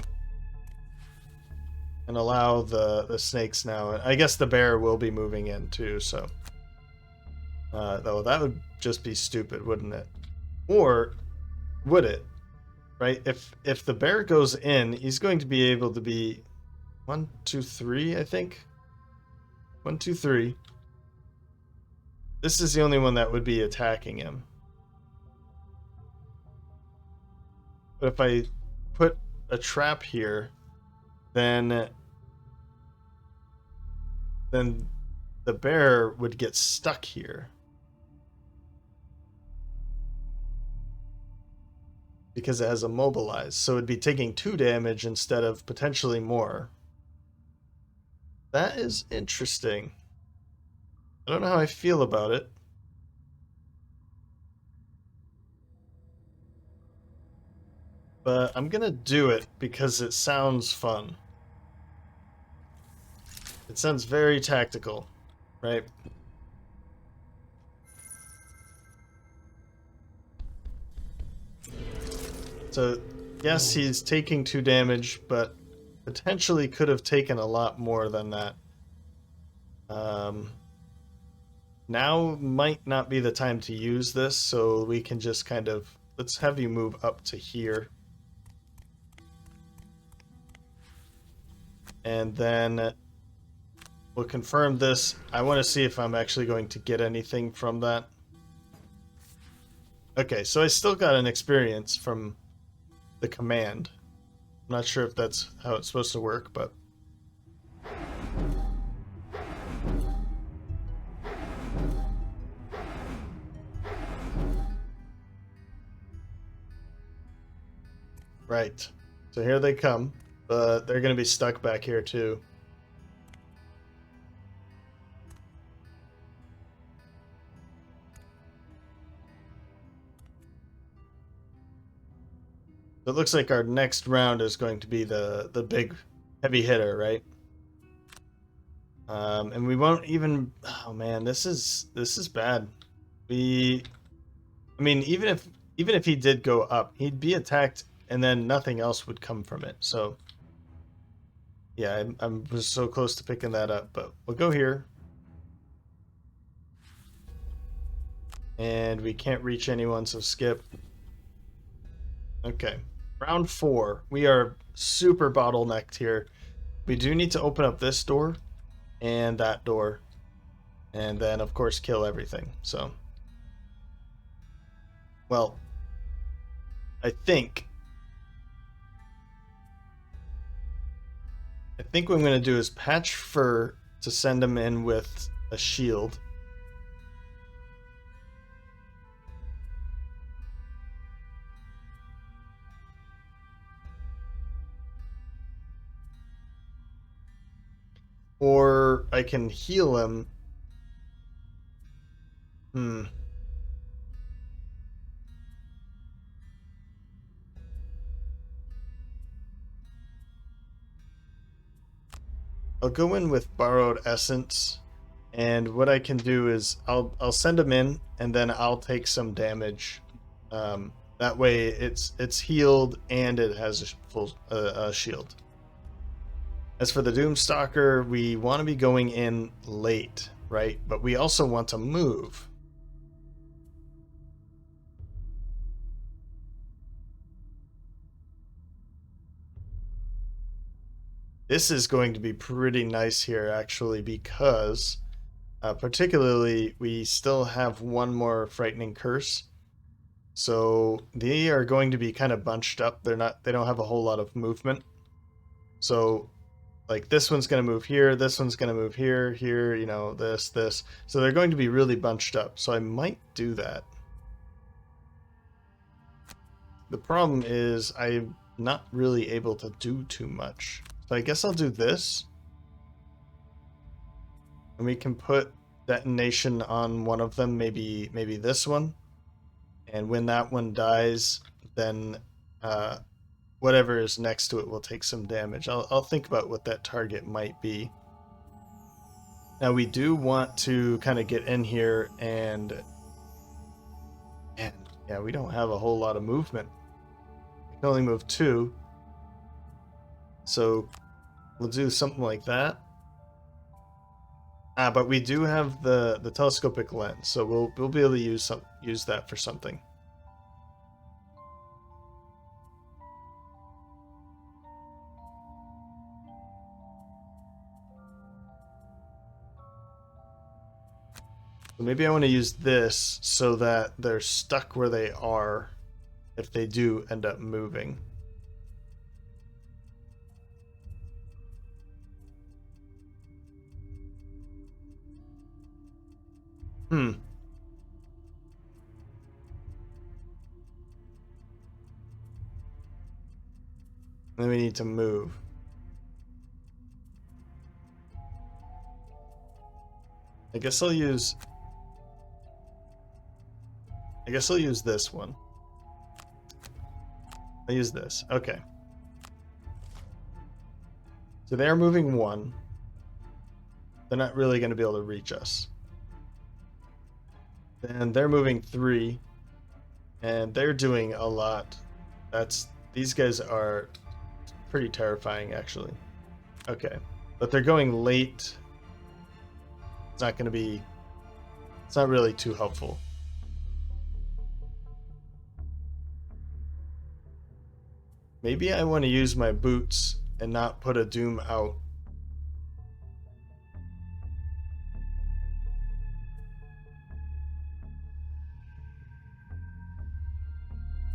[SPEAKER 1] and allow the snakes now. I guess the bear will be moving in too, so though that would just be stupid, wouldn't it? Or would it? Right? If the bear goes in, he's going to be able to be 1, 2, 3, I think. 1, 2, 3. This is the only one that would be attacking him. But if I put a trap here, then the bear would get stuck here. Because it has immobilized, so it'd be taking 2 damage instead of potentially more. That is interesting. I don't know how I feel about it. But I'm gonna do it because it sounds fun. It sounds very tactical, right? So, yes, he's taking 2 damage, but potentially could have taken a lot more than that. Now might not be the time to use this, so we can just kind of... Let's have you move up to here. And then we'll confirm this. I want to see if I'm actually going to get anything from that. Okay, so I still got an experience from the command. I'm not sure if that's how it's supposed to work, but... Right. So here they come, but they're going to be stuck back here too. It looks like our next round is going to be the big heavy hitter, right? And we won't even. Oh man, this is bad. I mean, even if he did go up, he'd be attacked, and then nothing else would come from it. So, yeah, I was so close to picking that up, but we'll go here, and we can't reach anyone, so skip. Okay. Round 4. We are super bottlenecked here. We do need to open up this door and that door. And then, of course, kill everything. So, well, I think what I'm going to do is patch Fur to send him in with a shield. Or I can heal him. I'll go in with borrowed essence, and what I can do is I'll send him in, and then I'll take some damage. That way it's healed and it has a full shield. As for the Doomstalker, we want to be going in late, right? But we also want to move. This is going to be pretty nice here, actually, because particularly we still have one more frightening curse. So they are going to be kind of bunched up. They don't have a whole lot of movement. So like this one's going to move here, this one's going to move here, here, you know, this. So they're going to be really bunched up. So I might do that. The problem is I'm not really able to do too much. So I guess I'll do this. And we can put detonation on one of them, maybe this one. And when that one dies, then whatever is next to it will take some damage. I'll think about what that target might be. Now we do want to kind of get in here and yeah, we don't have a whole lot of movement. We can only move 2. So we'll do something like that. But we do have the telescopic lens, so we'll be able to use that for something. So maybe I want to use this so that they're stuck where they are if they do end up moving. Then we need to move. I guess I'll use this one. I'll use this. Okay. So they're moving 1. They're not really going to be able to reach us. Then they're moving 3. And they're doing a lot. These guys are pretty terrifying, actually. Okay. But they're going late. It's not really too helpful. Maybe I want to use my boots and not put a Doom out.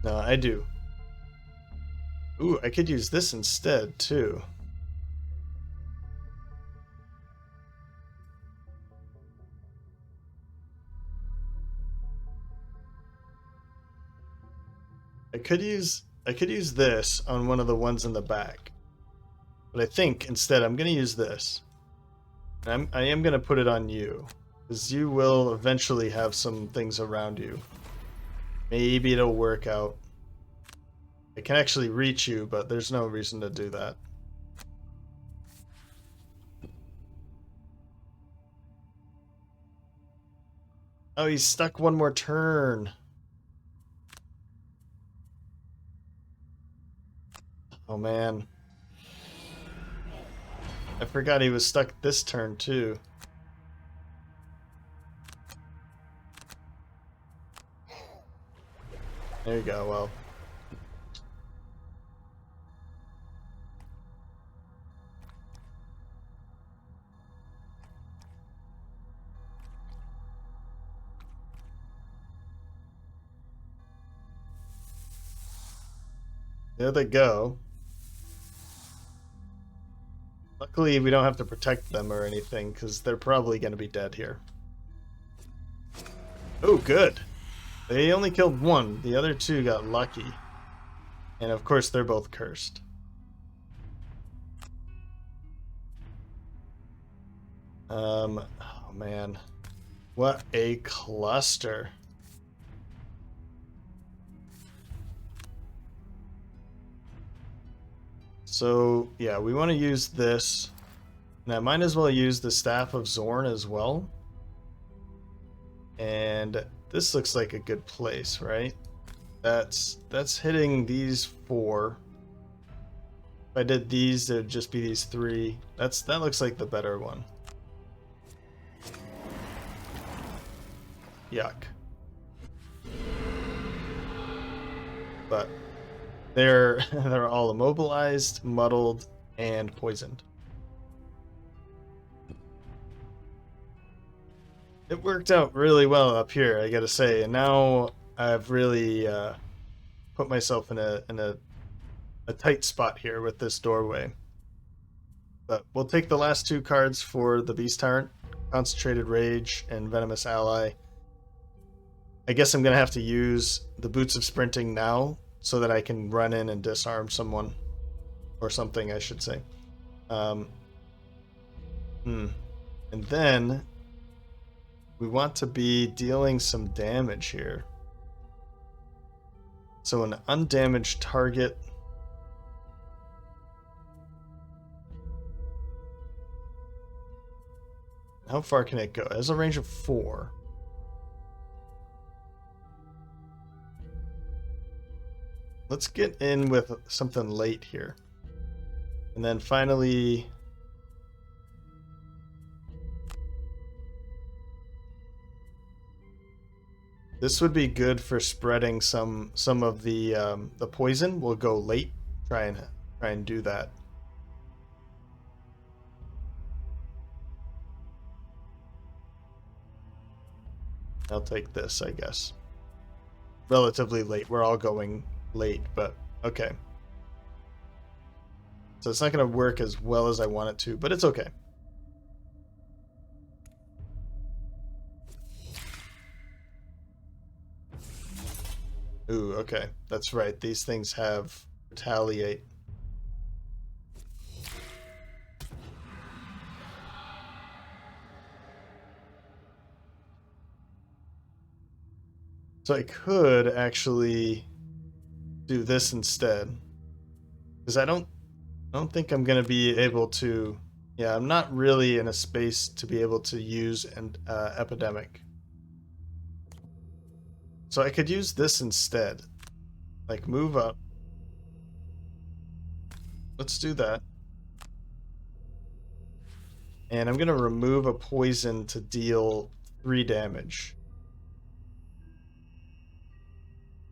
[SPEAKER 1] No, I do. Ooh, I could use this instead, too. I could use this on one of the ones in the back. But I think instead I'm going to use this. I am going to put it on you. Because you will eventually have some things around you. Maybe it'll work out. I can actually reach you, but there's no reason to do that. Oh, he's stuck one more turn. Oh, man. I forgot he was stuck this turn, too. There you go, well. There they go. Luckily, we don't have to protect them or anything, because they're probably going to be dead here. Oh, good. They only killed one. The other two got lucky. And of course, they're both cursed. Oh, man. What a cluster. So, yeah, we want to use this. And I might as well use the Staff of Zorn as well. And this looks like a good place, right? That's hitting these 4. If I did these, it would just be these 3. That looks like the better one. Yuck. But they're all immobilized, muddled, and poisoned. It worked out really well up here, I gotta say, and now I've really put myself in a tight spot here with this doorway. But we'll take the last 2 cards for the Beast Tyrant, Concentrated Rage and Venomous Ally. I guess I'm gonna have to use the Boots of Sprinting now so that I can run in and disarm someone. Or something, I should say. And then we want to be dealing some damage here. So an undamaged target. How far can it go? It has a range of 4. Let's get in with something late here. And then finally... This would be good for spreading some of the poison. We'll go late. Try and do that. I'll take this, I guess. Relatively late. We're all going late, but okay. So it's not going to work as well as I want it to, but it's okay. Ooh, okay. That's right. These things have retaliate. So I could actually do this instead. Because I don't think I'm going to be able to... Yeah, I'm not really in a space to be able to use an epidemic. So I could use this instead. Like, move up. Let's do that. And I'm going to remove a poison to deal 3 damage.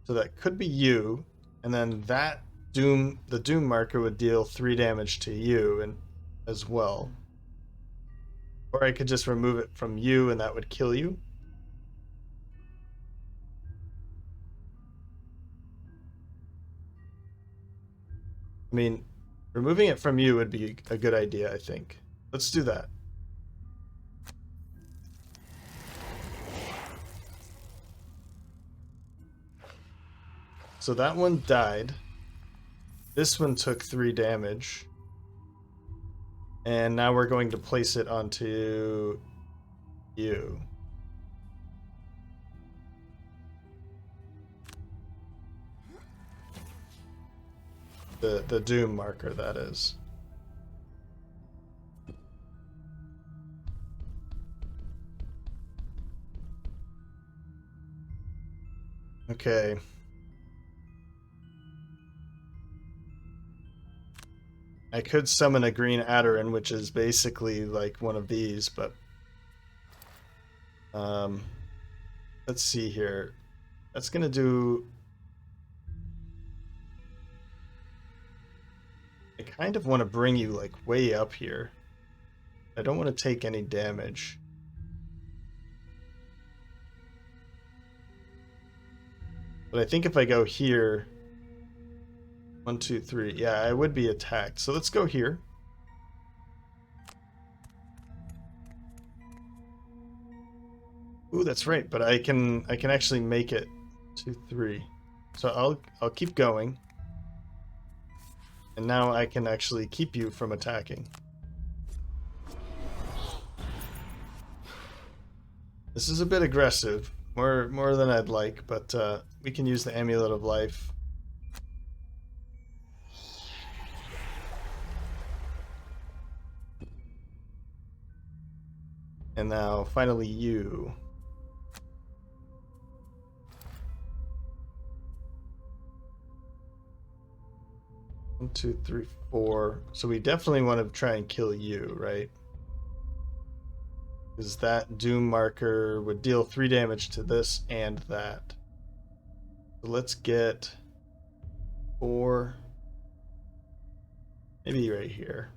[SPEAKER 1] So that could be you. And then that the Doom marker would deal 3 damage to you and as well. Or I could just remove it from you and that would kill you. I mean, removing it from you would be a good idea, I think. Let's do that. So that one died. This one took 3 damage. And now we're going to place it onto you. The doom marker, that is. Okay. I could summon a green Adderin, which is basically like one of these, but let's see here. That's gonna do. I kind of want to bring you like way up here. I don't want to take any damage. But I think if I go here, 1, 2, 3, yeah, I would be attacked. So let's go here. Ooh, that's right. But I can actually make it 2, 3. So I'll keep going. And now I can actually keep you from attacking. This is a bit aggressive, more than I'd like, but we can use the Amulet of Life. And now, finally, you. One, 2, 3, 4. So we definitely want to try and kill you, right? Because that doom marker would deal 3 damage to this and that. So let's get 4. Maybe right here.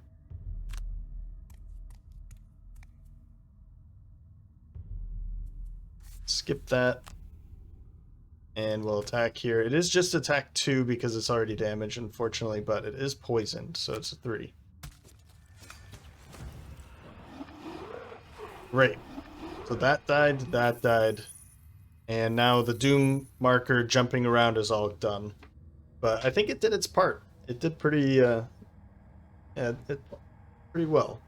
[SPEAKER 1] Skip that. And we'll attack here. It is just attack 2 because it's already damaged, unfortunately, but it is poisoned, so it's a 3. Great. So that died, and now the doom marker jumping around is all done. But I think it did its part. It did pretty, pretty well.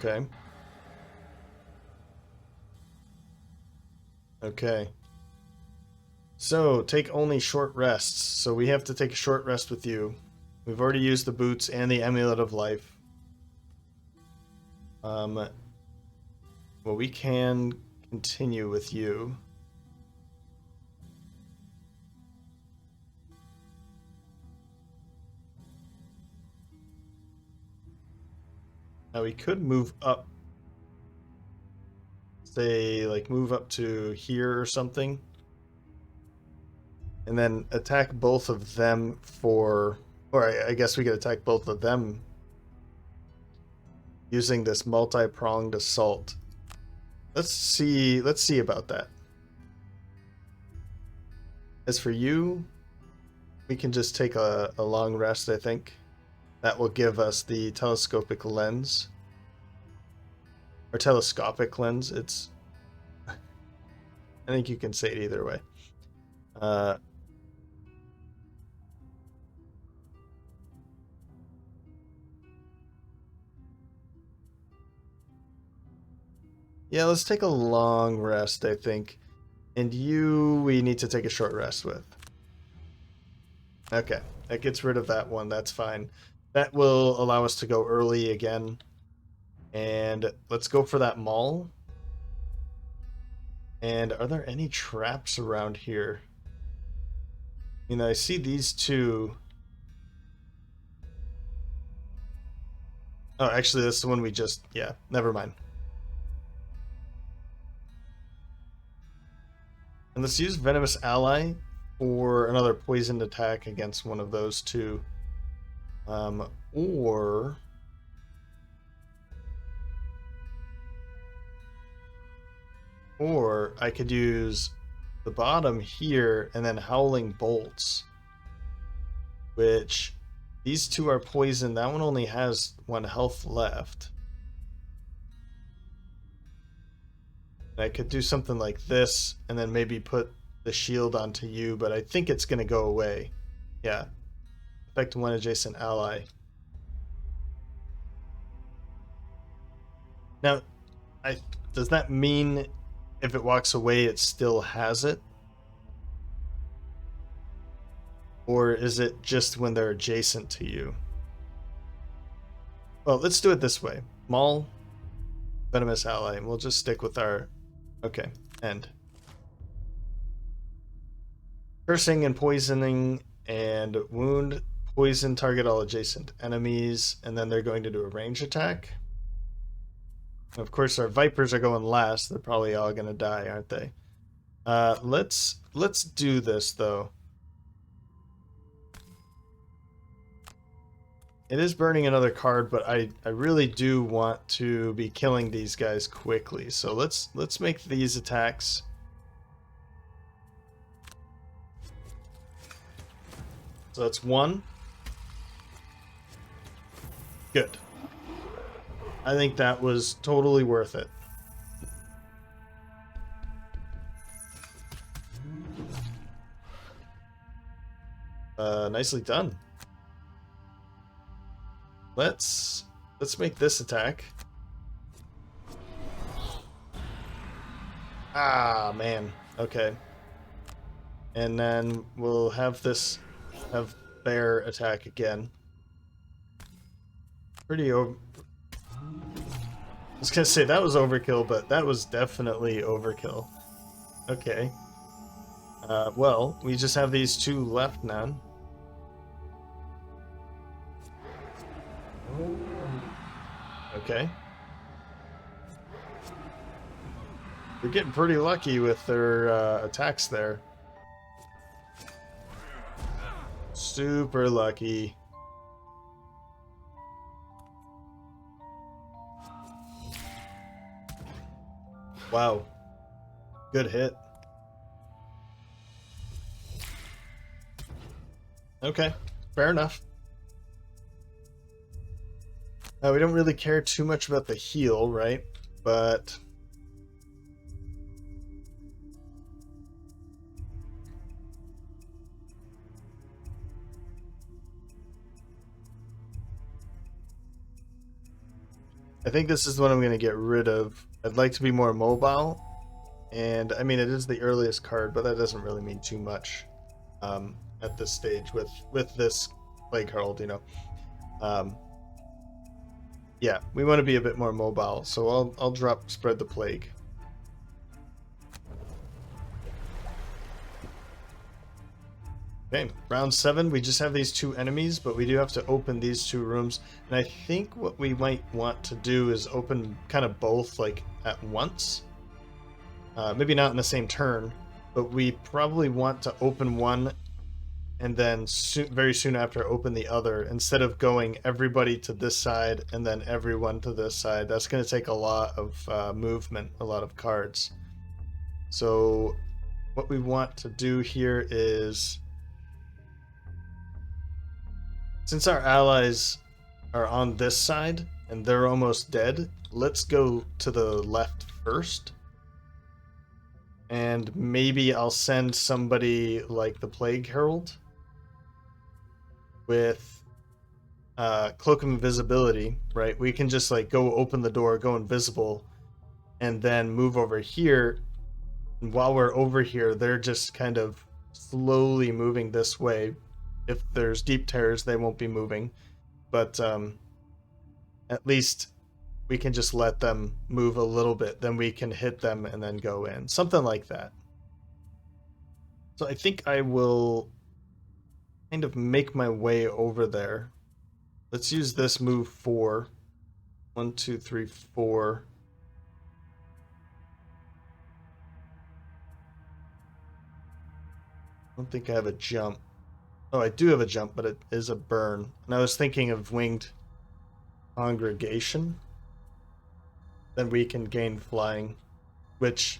[SPEAKER 1] Okay. Okay. So, take only short rests. So we have to take a short rest with you. We've already used the boots and the Amulet of Life. Well, we can continue with you. Now we could move up. Say, like, move up to here or something. And then attack both of them for... Or I guess we could attack both of them using this multi-pronged assault. Let's see about that. As for you, we can just take a long rest, I think. That will give us the telescopic lens. Or telescopic lens, it's... I think you can say it either way. Yeah, let's take a long rest, I think. And you, we need to take a short rest with. Okay, that gets rid of that one, that's fine. That will allow us to go early again. And let's go for that mall. And are there any traps around here? You know, I see these two. Oh, actually, that's the one we just... Yeah, never mind. And let's use Venomous Ally or another poisoned attack against one of those two. Or I could use the bottom here and then howling bolts, which these two are poisoned. That one only has 1 health left. I could do something like this and then maybe put the shield onto you, but I think it's going to go away. Yeah. Affect 1 adjacent ally. Now, does that mean if it walks away it still has it? Or is it just when they're adjacent to you? Well, let's do it this way. Maul, venomous ally, and we'll just stick with our... Okay, end. Cursing and poisoning and wound, poison, target all adjacent enemies, and then they're going to do a range attack. Of course, our Vipers are going last. They're probably all going to die, aren't they? Let's do this, though. It is burning another card, but I really do want to be killing these guys quickly. So let's make these attacks. So that's 1. Good. I think that was totally worth it. Nicely done. Let's make this attack. Ah, man. Okay. And then we'll have bear attack again. Pretty over... I was gonna say that was overkill, but that was definitely overkill. Okay. Well, we just have these 2 left now. Okay. We're getting pretty lucky with their attacks there. Super lucky. Wow. Good hit. Okay, fair enough. We don't really care too much about the heal, right? But... I think this is what I'm going to get rid of. I'd like to be more mobile. And, I mean, it is the earliest card, but that doesn't really mean too much at this stage with this Plagueherald, you know. Yeah, we want to be a bit more mobile, so I'll drop Spread the Plague. Okay, round 7, we just have these 2 enemies, but we do have to open these 2 rooms. And I think what we might want to do is open kind of both, like, at once. Maybe not in the same turn, but we probably want to open one and then very soon after open the other, instead of going everybody to this side and then everyone to this side. That's going to take a lot of movement, a lot of cards. So what we want to do here is... Since our allies are on this side and they're almost dead, let's go to the left first. And maybe I'll send somebody like the Plagueherald with Cloak of Invisibility, right? We can just like go open the door, go invisible, and then move over here. And while we're over here, they're just kind of slowly moving this way. If there's deep tears, they won't be moving, but at least we can just let them move a little bit, then we can hit them and then go in. Something like that. So I think I will kind of make my way over there. Let's use this move 4. 1, 2, 3, 4. don't think I have a jump. Oh, I do have a jump, but it is a burn. And I was thinking of winged congregation. Then we can gain flying, which,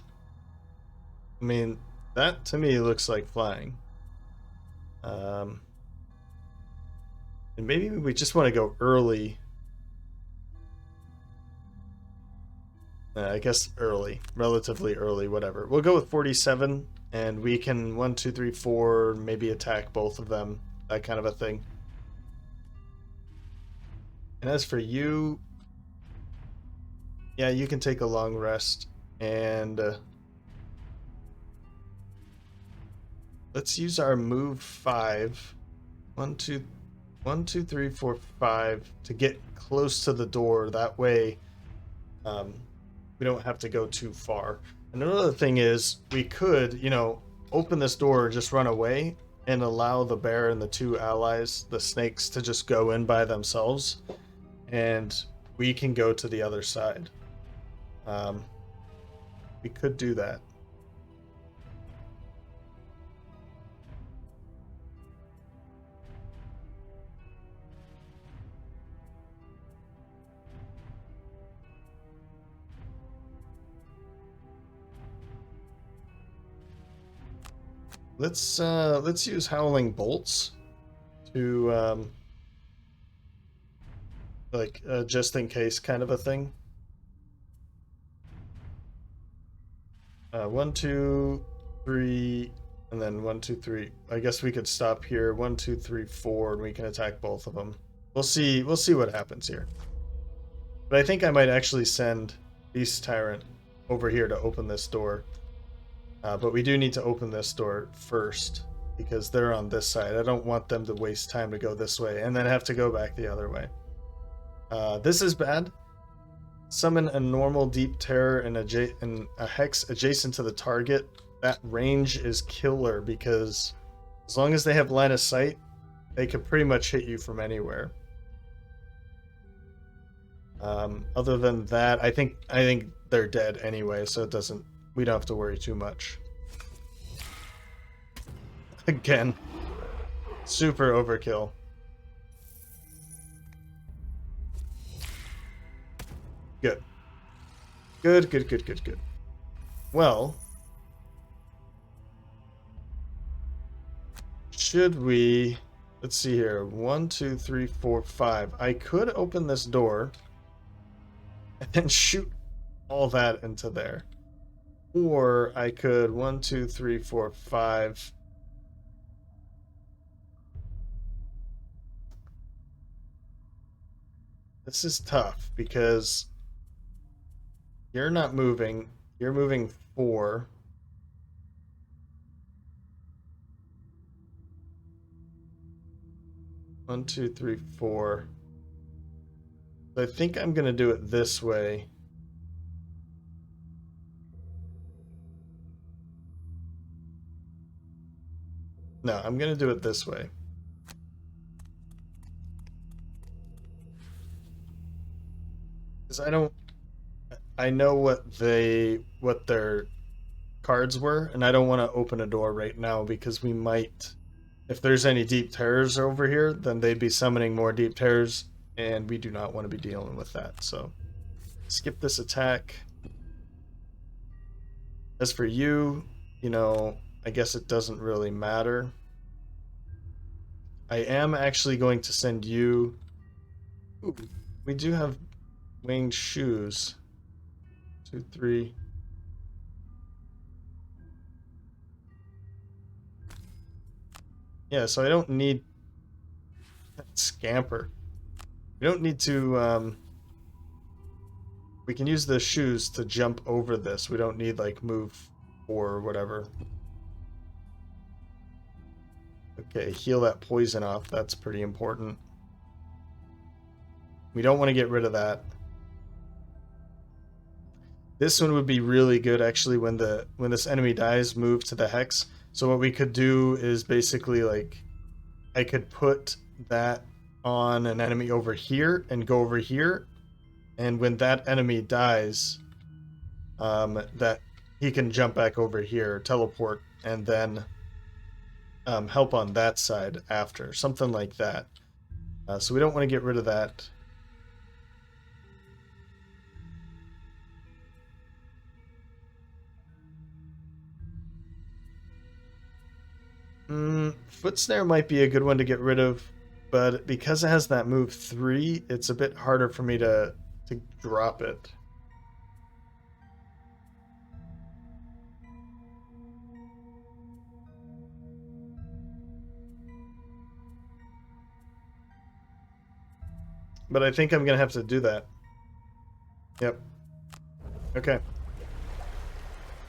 [SPEAKER 1] I mean, that to me looks like flying. And maybe we just want to go early. I guess early, relatively early, whatever. We'll go with 47, and we can 1, 2, 3, 4, maybe attack both of them, that kind of a thing. And as for you, yeah, you can take a long rest, and let's use our move 5. 1, 2, 1, 2, 3, 4, 5 to get close to the door. That way, we don't have to go too far. And another thing is, we could, you know, open this door, just run away, and allow the bear and the 2 allies, the snakes, to just go in by themselves, and we can go to the other side. We could do that. Let's use howling bolts to like just in case kind of a thing. 1, 2, 3, and then 1, 2, 3. I guess we could stop here. 1, 2, 3, 4, and we can attack both of them. We'll see what happens here. But I think I might actually send Beast Tyrant over here to open this door. But we do need to open this door first, because they're on this side. I don't want them to waste time to go this way and then have to go back the other way. This is bad. Summon a normal deep terror and a hex adjacent to the target. That range is killer, because as long as they have line of sight, they can pretty much hit you from anywhere. Other than that, I think they're dead anyway, so we don't have to worry too much. Again, super overkill. Good. Good. Well, should we... Let's see here. 1, 2, 3, 4, 5. I could open this door and then shoot all that into there. Or I could 1, 2, 3, 4, 5. This is tough because you're not moving. You're moving 4. One, 2, 3, 4. So I think I'm gonna do it this way. No, I'm gonna do it this way. Because I know what their cards were, and I don't want to open a door right now, because we might, if there's any deep terrors over here, then they'd be summoning more deep terrors, and we do not want to be dealing with that. So skip this attack. As for you, you know, I guess it doesn't really matter. I am actually going to send you... Ooh, we do have winged shoes. 2, 3. Yeah, so I don't need that scamper. We don't need to... we can use the shoes to jump over this. We don't need, like, move 4 or whatever. Okay, heal that poison off. That's pretty important. We don't want to get rid of that. This one would be really good, actually, when this enemy dies, move to the hex. So what we could do is basically, like, I could put that on an enemy over here and go over here, and when that enemy dies, that he can jump back over here, teleport, and then help on that side after, something like that. So we don't want to get rid of that. Foot snare might be a good one to get rid of, but because it has that move 3, it's a bit harder for me to drop it. But I think I'm gonna have to do that. Yep. Okay.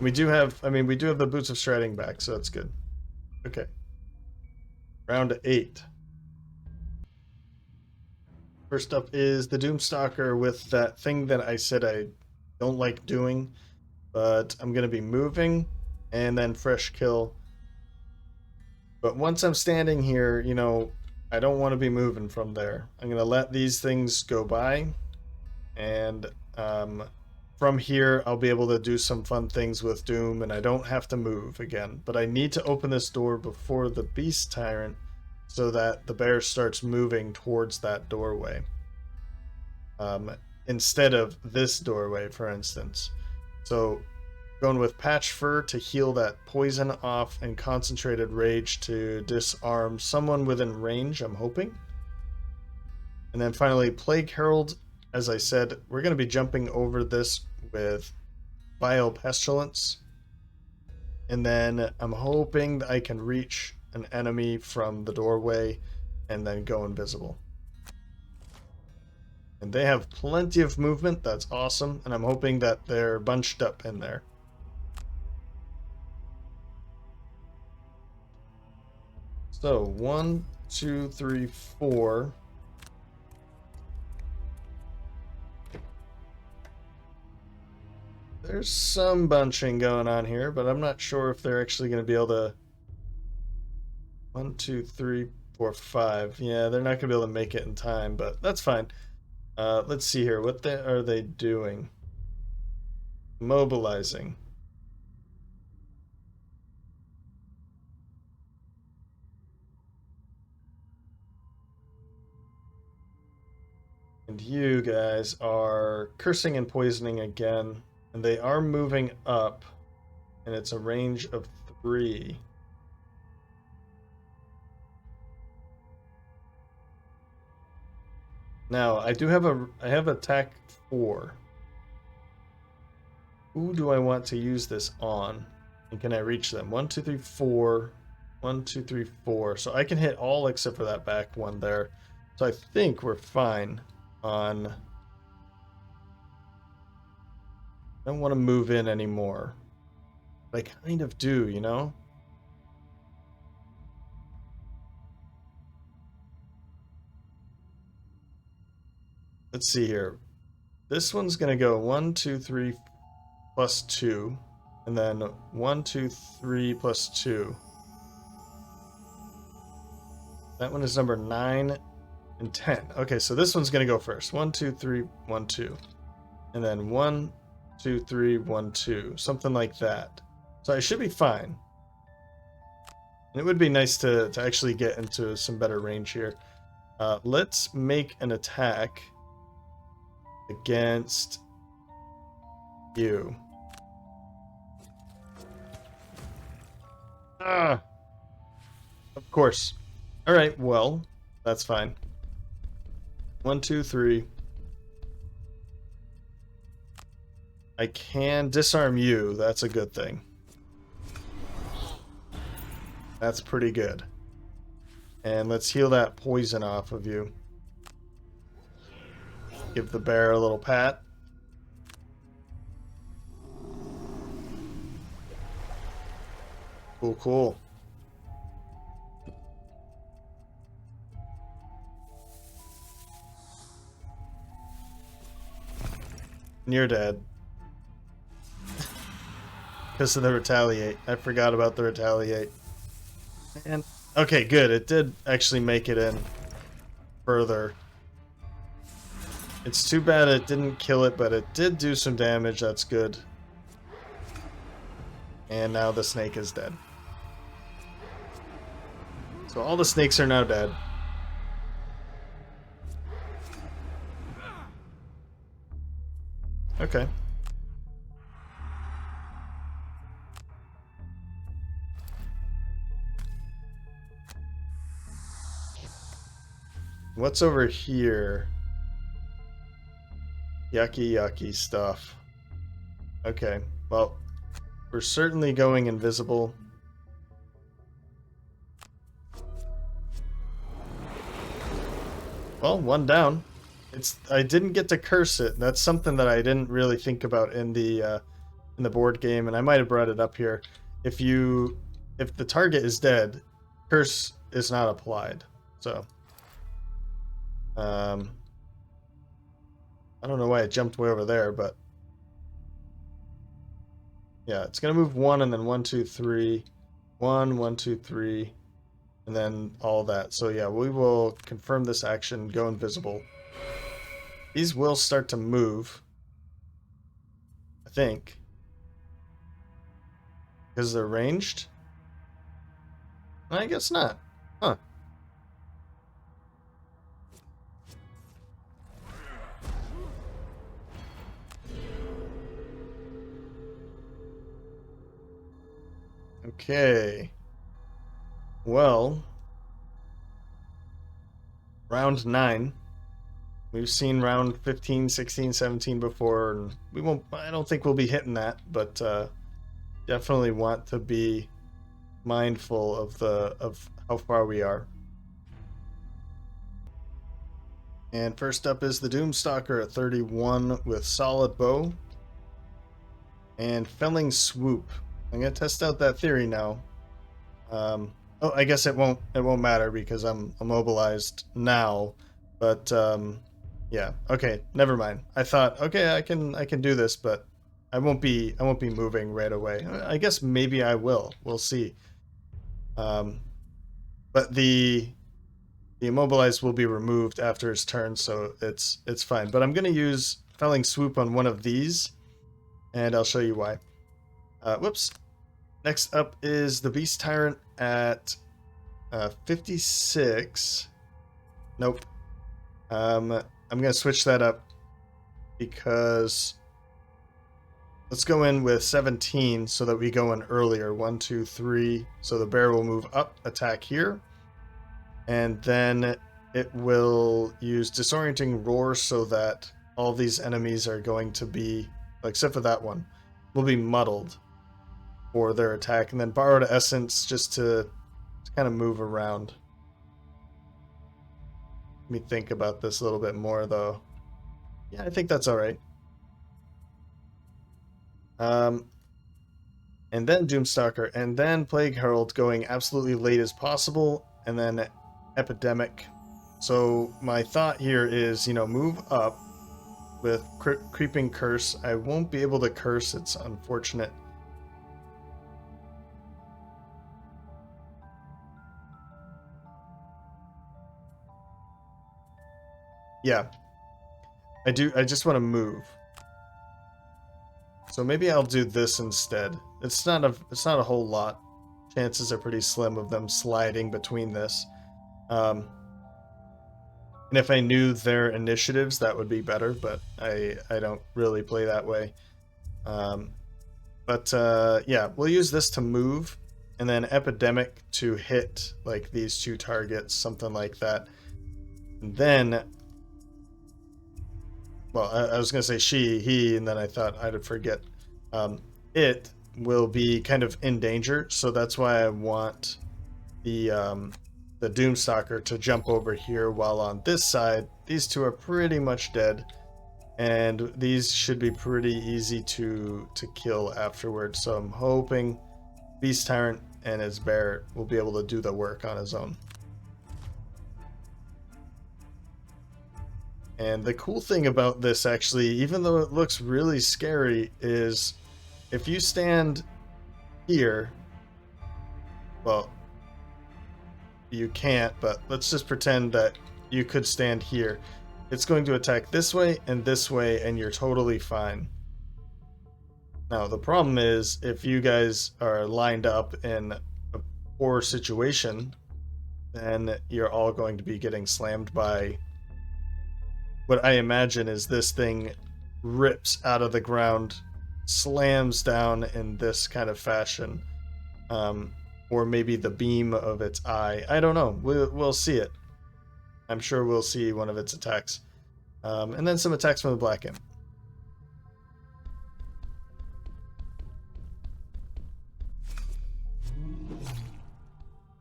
[SPEAKER 1] We do have, I mean, we do have the Boots of Striding back, so that's good. Okay. Round 8. First up is the Doomstalker with that thing that I said I don't like doing, but I'm gonna be moving and then fresh kill. But once I'm standing here, you know, I don't want to be moving from there. I'm gonna let these things go by, and from here I'll be able to do some fun things with Doom, and I don't have to move again. But I need to open this door before the Beast Tyrant so that the bear starts moving towards that doorway. Instead of this doorway, for instance. So going with Patch Fur to heal that poison off and Concentrated Rage to disarm someone within range, I'm hoping. And then finally, Plagueherald. As I said, we're going to be jumping over this with Vile Pestilence. And then I'm hoping that I can reach an enemy from the doorway and then go invisible. And they have plenty of movement, that's awesome, and I'm hoping that they're bunched up in there. So 1, 2, 3, 4. There's some bunching going on here, but I'm not sure if they're actually going to be able to. 1, 2, 3, 4, 5. Yeah, they're not going to be able to make it in time, but that's fine. Let's see here. What are they doing? Mobilizing. And you guys are cursing and poisoning again. And they are moving up. And it's a range of 3. Now, I have attack 4. Who do I want to use this on? And can I reach them? 1, 2, 3, 4. 1, 2, 3, 4. So I can hit all except for that back one there. So I think we're fine on... I don't want to move in anymore. But I kind of do, you know? Let's see here. This one's going to go 1, 2, 3 plus 2. And then 1, 2, 3 plus 2. That one is number 9 and 10. Okay, so this one's going to go first. 1, 2, 3, 1, 2. And then 1, 2, 3, 1, 2. Something like that. So I should be fine. And it would be nice to actually get into some better range here. Let's make an attack against you. Ah! Of course. Alright, well, that's fine. 1, 2, 3. I can disarm you. That's a good thing. That's pretty good. And let's heal that poison off of you. Give the bear a little pat. Cool, cool. And you're dead. Because of the retaliate. I forgot about the retaliate. And okay, good. It did actually make it in further. It's too bad it didn't kill it, but it did do some damage. That's good. And now the snake is dead. So all the snakes are now dead. Okay. What's over here? Yucky, yucky stuff. Okay, well, we're certainly going invisible. Well, one down. I didn't get to curse it. That's something that I didn't really think about in the board game, and I might have brought it up here. If the target is dead, curse is not applied. So I don't know why it jumped way over there, but yeah, it's gonna move 1 and then 1, 2, 3. 1, 1, 2, 3, and then all that. So yeah, we will confirm this action, go invisible. These will start to move, I think, because they're ranged. I guess not. Huh. Okay. Well, round 9. We've seen round 15, 16, 17 before, and I don't think we'll be hitting that, but definitely want to be mindful of how far we are. And first up is the Doomstalker at 31 with solid bow and felling swoop. I'm gonna test out that theory now. Oh, I guess it won't matter because I'm immobilized now. But yeah, okay, never mind. I thought, okay, I can do this, but I won't be moving right away. I guess maybe I will. We'll see. But the immobilized will be removed after his turn, so it's fine. But I'm gonna use felling swoop on one of these, and I'll show you why. Whoops. Next up is the Beast Tyrant at 56. Nope. I'm going to switch that up because let's go in with 17 so that we go in earlier. 1, 2, 3. So the bear will move up, attack here. And then it will use disorienting roar so that all these enemies are going to be, except for that one, will be muddled for their attack, and then borrowed essence just to kind of move around. Let me think about this a little bit more, though. Yeah, I think that's all right. And then Doomstalker, and then Plagueherald going absolutely late as possible, and then Epidemic. So my thought here is, move up with Creeping Curse. I won't be able to curse, it's unfortunate. Yeah, I do. I just want to move. So maybe I'll do this instead. It's not a whole lot. Chances are pretty slim of them sliding between this. And if I knew their initiatives, that would be better. But I don't really play that way. Yeah, we'll use this to move, and then Epidemic to hit like these two targets, something like that. And then. Well, I was going to say he, and then I thought I'd forget. It will be kind of in danger, so that's why I want the Doomstalker to jump over here, while on this side, these two are pretty much dead, and these should be pretty easy to kill afterwards. So I'm hoping Beast Tyrant and his bear will be able to do the work on his own. And the cool thing about this, actually, even though it looks really scary, is if you stand here, well, you can't, but let's just pretend that you could stand here. It's going to attack this way, and you're totally fine. Now, the problem is, if you guys are lined up in a poor situation, then you're all going to be getting slammed by what I imagine is this thing rips out of the ground, slams down in this kind of fashion. Or maybe the beam of its eye. I don't know. We'll see it. I'm sure we'll see one of its attacks. And then some attacks from the Black Imp.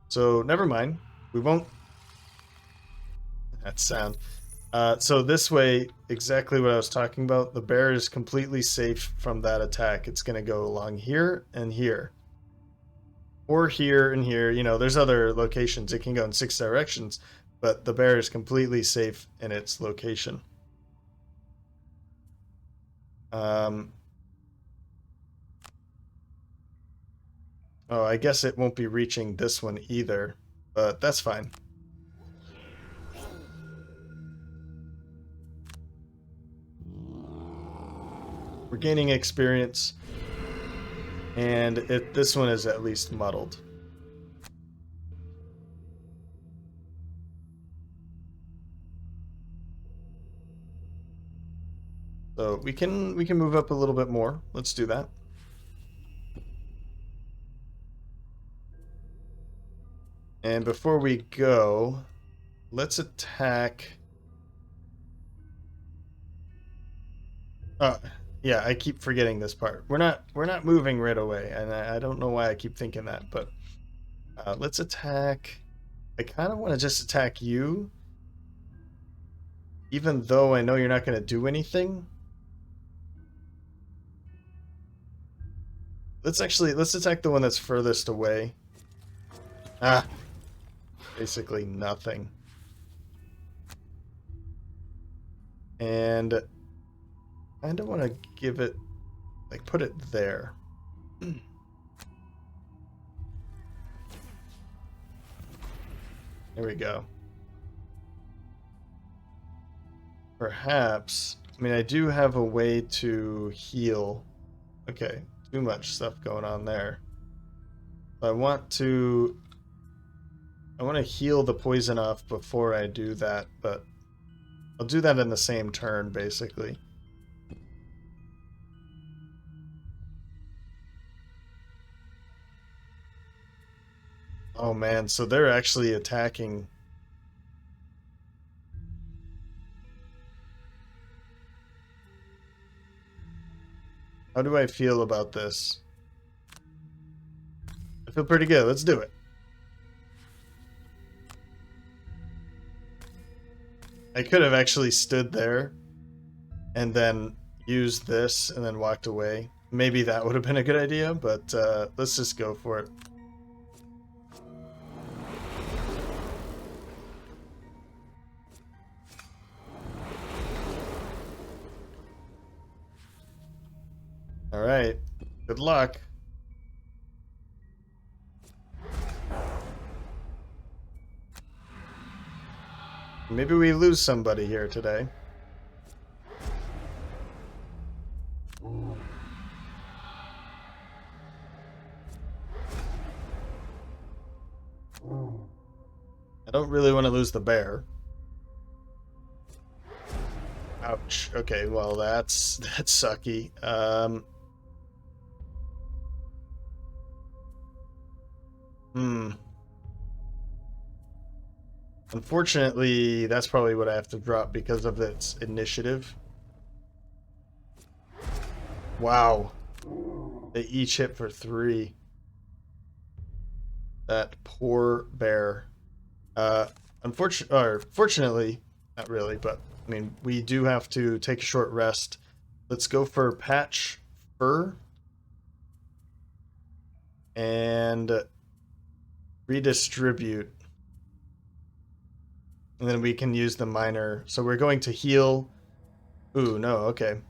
[SPEAKER 1] So never mind. We won't. That sound. So this way, exactly what I was talking about. The bear is completely safe from that attack. It's going to go along here and here. Or here and here. You know, there's other locations. It can go in 6 directions, but the bear is completely safe in its location. Oh, I guess it won't be reaching this one either, but that's fine. We're gaining experience, and this one is at least muddled. So we can move up a little bit more. Let's do that. And before we go, let's attack. Yeah, I keep forgetting this part. We're not moving right away, and I don't know why I keep thinking that, but let's attack. I kind of want to just attack you, even though I know you're not going to do anything. Let's attack the one that's furthest away. Ah, basically nothing. And I don't want to give it, like, put it there. There we go. Perhaps, I mean, I do have a way to heal. Okay, too much stuff going on there. I want to heal the poison off before I do that, but I'll do that in the same turn, basically. Oh man, so they're actually attacking. How do I feel about this? I feel pretty good. Let's do it. I could have actually stood there and then used this and then walked away. Maybe that would have been a good idea, but let's just go for it. All right. Good luck. Maybe we lose somebody here today. I don't really want to lose the bear. Ouch. Okay, well that's sucky. Unfortunately, that's probably what I have to drop because of its initiative. Wow. They each hit for 3. That poor bear. Fortunately, not really, but I mean, we do have to take a short rest. Let's go for patch fur and redistribute. And then we can use the minor. So we're going to heal. Ooh, no, okay.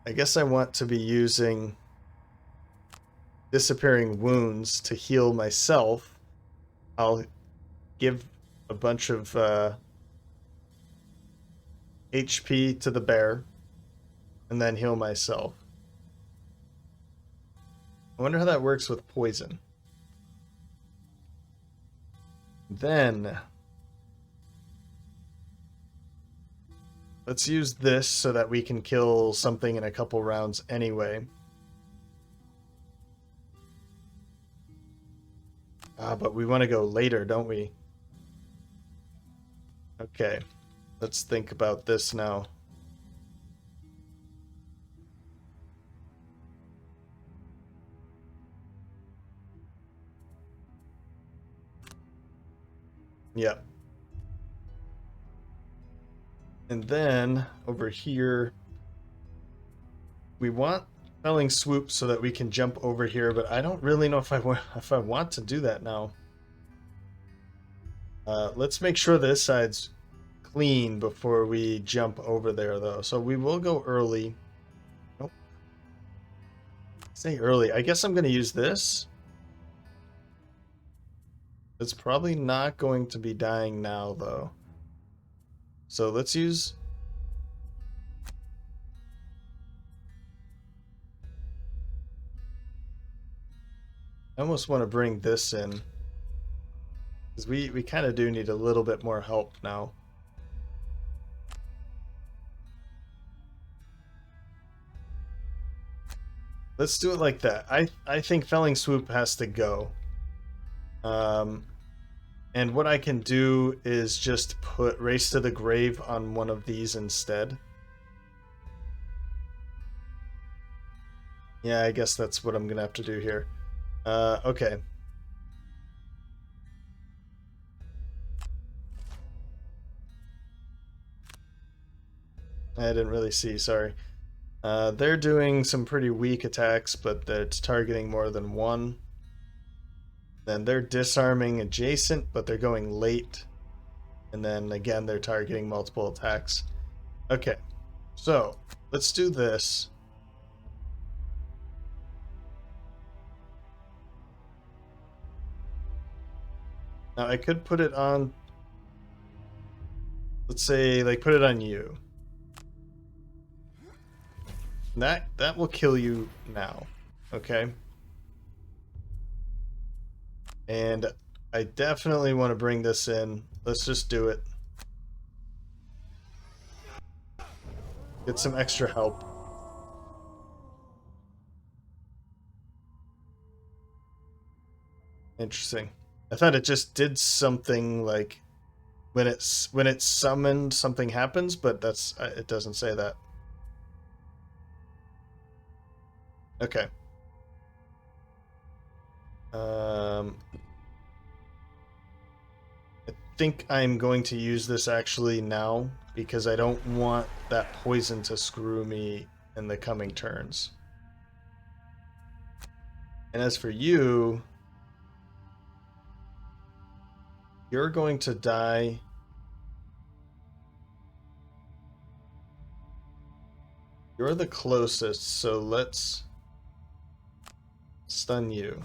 [SPEAKER 1] I guess I want to be using disappearing wounds to heal myself. I'll give a bunch of HP to the bear and then heal myself. I wonder how that works with poison. Then let's use this so that we can kill something in a couple rounds anyway. But we want to go later, don't we? Okay, let's think about this now. Yep. And then over here, we want felling swoop so that we can jump over here, but I don't really know if I want to do that now. Let's make sure this side's clean before we jump over there, though. So we will go early. Nope. Say early. I guess I'm going to use this. It's probably not going to be dying now, though. So let's use... I almost want to bring this in. Because we kind of do need a little bit more help now. Let's do it like that. I think felling swoop has to go. And what I can do is just put Race to the Grave on one of these instead. Yeah, I guess that's what I'm going to have to do here. Okay. I didn't really see, sorry. They're doing some pretty weak attacks, but it's targeting more than one. Then they're disarming adjacent, but they're going late. And then again, they're targeting multiple attacks. Okay, so let's do this. Now I could put it on, let's say, like put it on you. That will kill you now, okay? And I definitely want to bring this in. Let's just do it. Get some extra help. Interesting. I thought it just did something like when it's summoned something happens, but that's it doesn't say that. Okay. I think I'm going to use this actually now because I don't want that poison to screw me in the coming turns. And as for you, you're going to die. You're the closest, so let's stun you.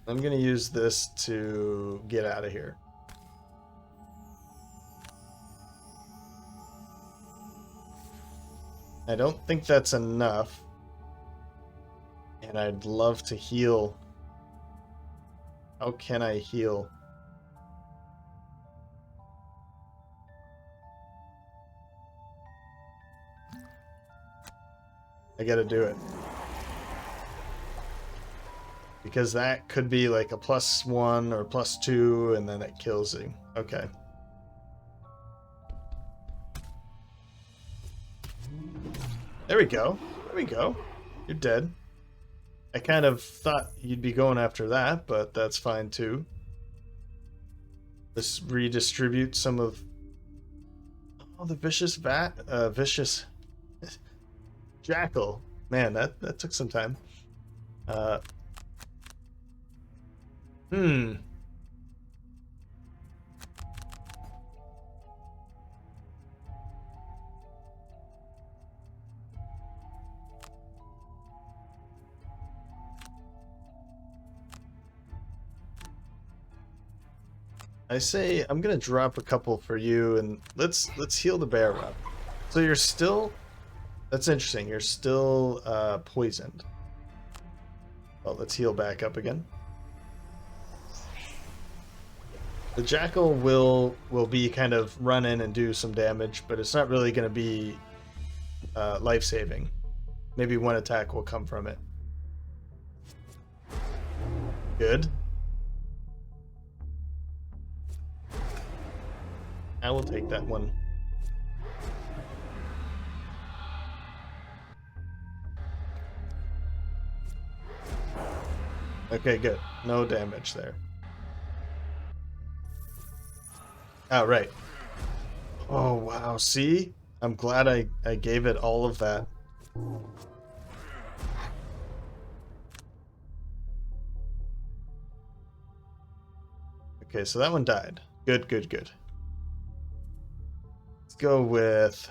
[SPEAKER 1] I'm going to use this to get out of here. I don't think that's enough. And I'd love to heal. How can I heal? I gotta do it. Because that could be like a +1 or +2, and then it kills you. Okay. There we go. There we go. You're dead. I kind of thought you'd be going after that, but that's fine too. Let's redistribute some of... Oh, the vicious vicious jackal. Man, that took some time. I say I'm gonna drop a couple for you, and let's heal the bear up. So you're still... That's interesting. You're still poisoned. Well, let's heal back up again. The Jackal will be kind of run in and do some damage, but it's not really going to be life-saving. Maybe one attack will come from it. Good. I will take that one. Okay, good. No damage there. Oh, right. Oh, wow. See? I'm glad I gave it all of that. Okay, so that one died. Good, good, good. Let's go with...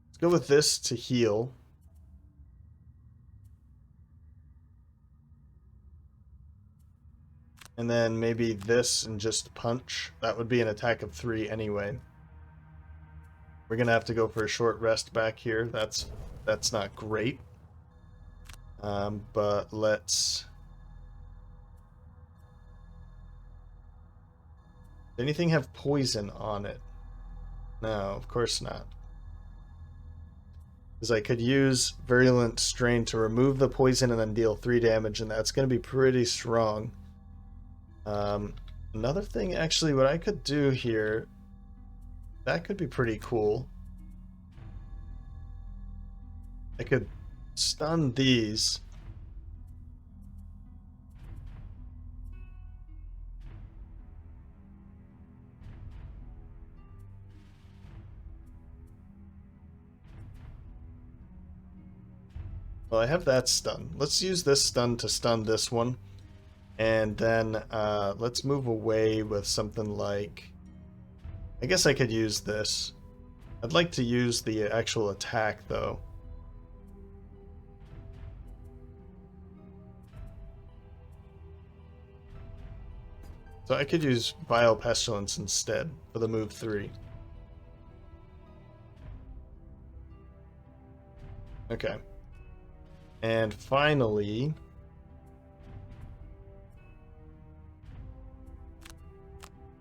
[SPEAKER 1] Let's go with this to heal. And then maybe this and just punch. That would be an attack of 3 anyway. We're gonna have to go for a short rest back here. That's not great. But let's... Does anything have poison on it? No, of course not. Because I could use Virulent Strain to remove the poison and then deal 3 damage, and that's going to be pretty strong. Another thing, actually, what I could do here, that could be pretty cool. I could stun these. Well, I have that stun. Let's use this stun to stun this one. And then let's move away with something like... I guess I could use this. I'd like to use the actual attack, though. So I could use Vile Pestilence instead for the move 3. Okay. And finally...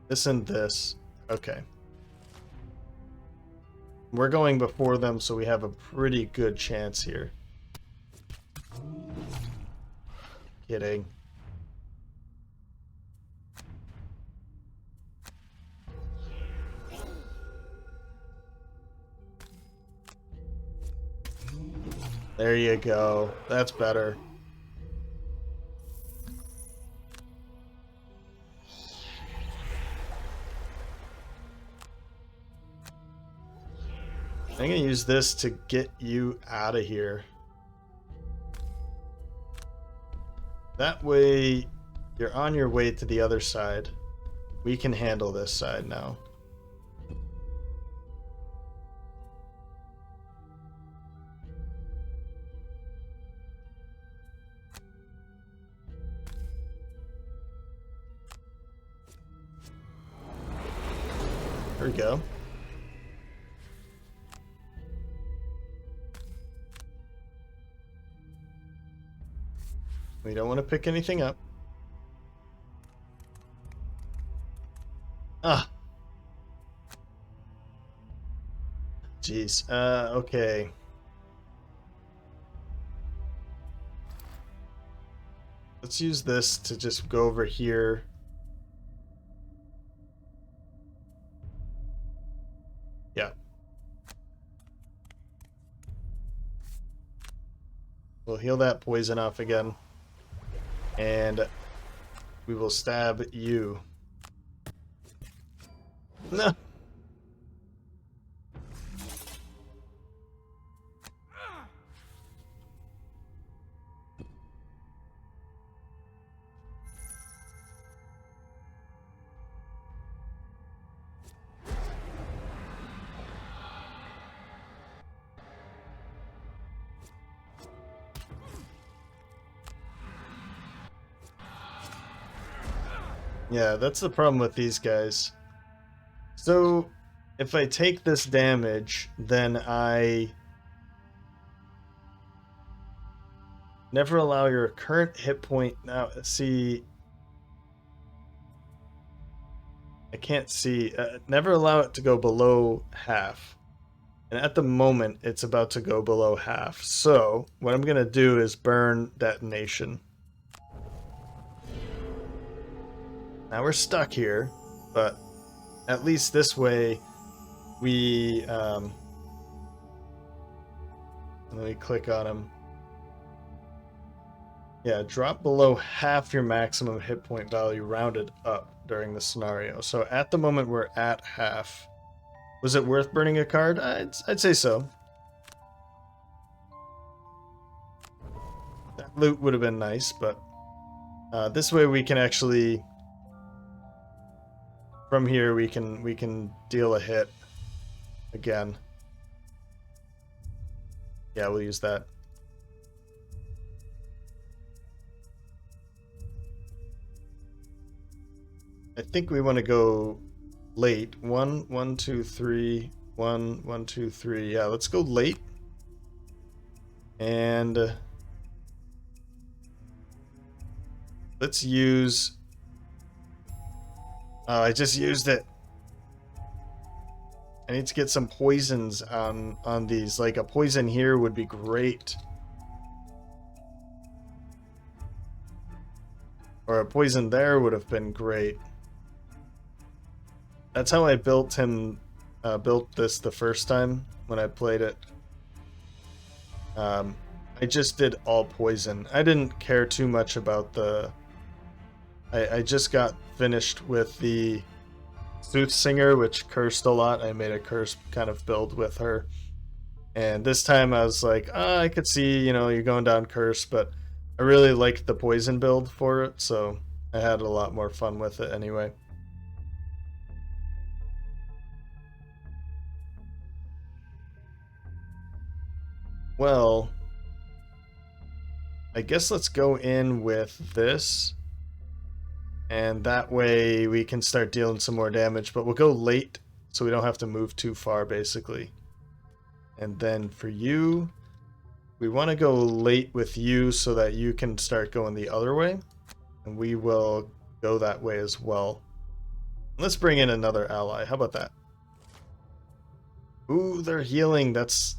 [SPEAKER 1] this and this. Okay. We're going before them, so we have a pretty good chance here. Kidding. There you go. That's better. I'm gonna use this to get you out of here. That way, you're on your way to the other side. We can handle this side now. There we go. We don't want to pick anything up. Ah. Jeez. Okay. Let's use this to just go over here. Yeah. We'll heal that poison off again. And we will stab you. No. Yeah, that's the problem with these guys. So, if I take this damage, then I never allow your current hit point. Now, see, I can't see. Never allow it to go below half. And at the moment, it's about to go below half. So, what I'm going to do is burn detonation. Now we're stuck here, but at least this way we let me click on him. Yeah, drop below half your maximum hit point value rounded up during the scenario. So at the moment we're at half. Was it worth burning a card? I'd say so. That loot would have been nice, but this way we can actually, from here we can deal a hit again. Yeah, we'll use that. I think we want to go late. 1, 1, 2, 3. 1, 1, 2, 3. Yeah, let's go late. And let's use. Oh, I just used it. I need to get some poisons on these. Like a poison here would be great. Or a poison there would have been great. That's how I built him. Built this the first time when I played it. I just did all poison. I didn't care too much about the. I just got finished with the Soothsinger, which cursed a lot. I made a curse kind of build with her. And this time I was like, I could see, you're going down curse, but I really liked the poison build for it, so I had a lot more fun with it anyway. Well, I guess let's go in with this. And that way we can start dealing some more damage, but we'll go late so we don't have to move too far, basically. And then for you, we want to go late with you so that you can start going the other way. And we will go that way as well. Let's bring in another ally. How about that? Ooh, they're healing. That's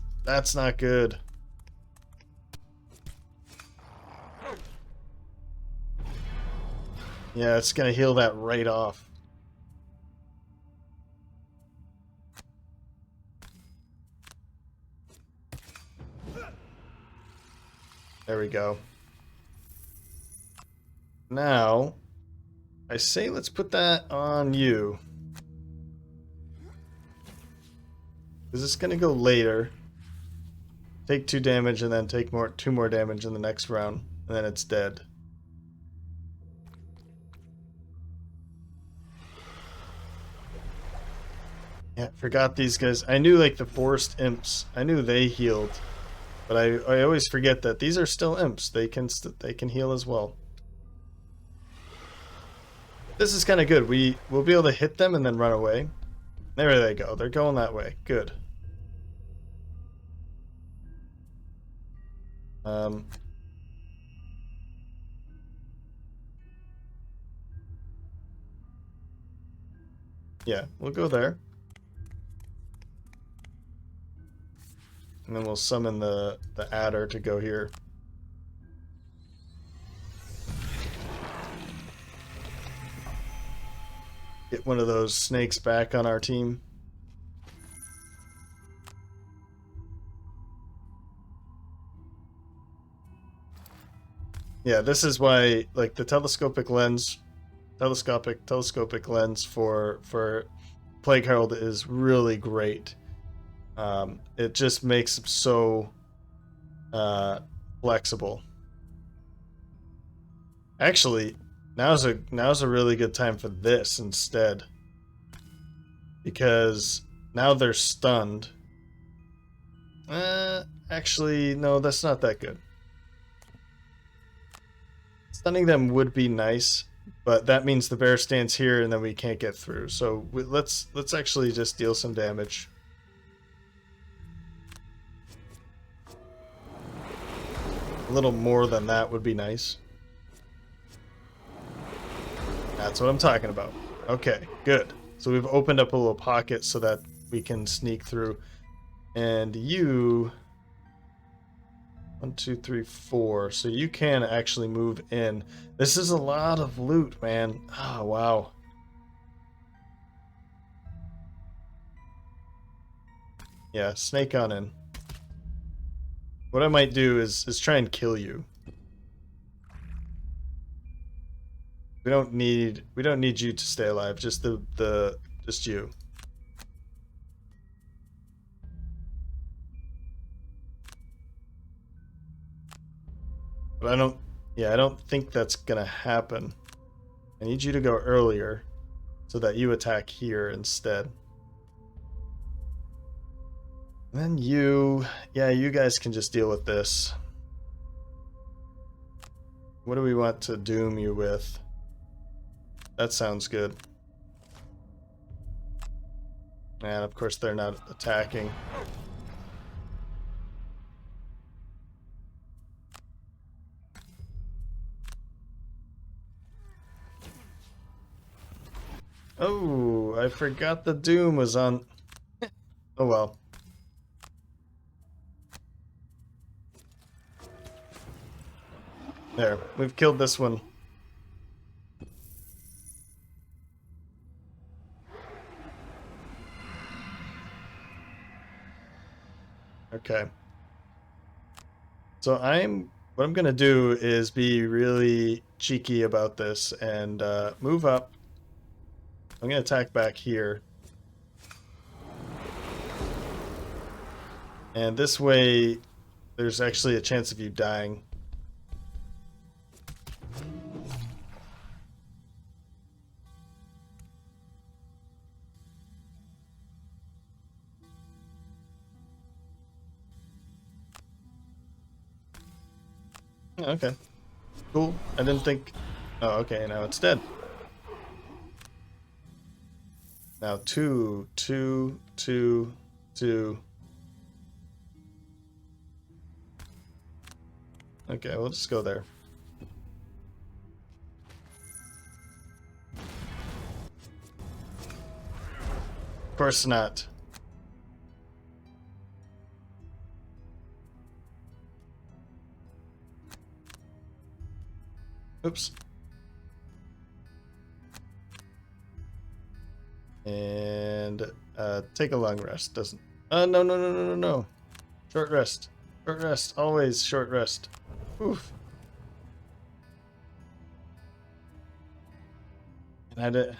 [SPEAKER 1] not good. Yeah, it's going to heal that right off. There we go. Now, I say let's put that on you. Because it's going to go later. Take 2 damage and then take 2 more damage in the next round. And then it's dead. Yeah, forgot these guys. I knew like the forest imps. I knew they healed. But I always forget that these are still imps. They can heal as well. This is kind of good. We'll be able to hit them and then run away. There they go. They're going that way. Good. Yeah, we'll go there. And then we'll summon the adder to go here. Get one of those snakes back on our team. Yeah, this is why, like, the telescopic lens for Plagueherald is really great. It just makes them so flexible. Actually, now's a really good time for this instead, because now they're stunned. Actually, no, that's not that good. Stunning them would be nice, But that means the bear stands here, and then we can't get through. So let's actually just deal some damage. A little more than that would be nice. That's what I'm talking about. Okay, good. So we've opened up a little pocket so that we can sneak through. And you... 1, 2, 3, 4. So you can actually move in. This is a lot of loot, man. Oh, wow. Yeah, snake on in. What I might do is try and kill you. We don't need you to stay alive. Just just you. But I don't think that's gonna happen. I need you to go earlier so that you attack here instead. And then you guys can just deal with this. What do we want to doom you with? That sounds good. And of course they're not attacking. Oh, I forgot the doom was on. Oh well. There, we've killed this one. Okay. So what I'm gonna do is be really cheeky about this and move up. I'm gonna attack back here. And this way, there's actually a chance of you dying. Okay. Cool. I didn't think... Oh, okay, now it's dead. Now 2, 2, 2, 2. Okay, we'll just go there. Of course not. Oops. And take a long rest. Doesn't... No. Short rest. Short rest. Always short rest. Oof. And I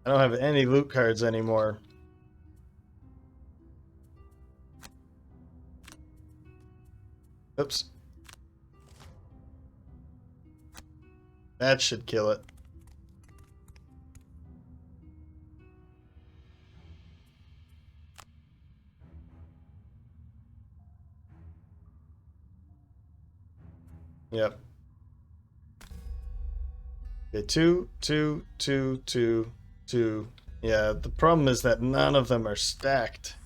[SPEAKER 1] don't have any loot cards anymore. Oops. That should kill it. Yep. Okay, 2, 2, 2, 2, 2. Yeah, the problem is that none of them are stacked.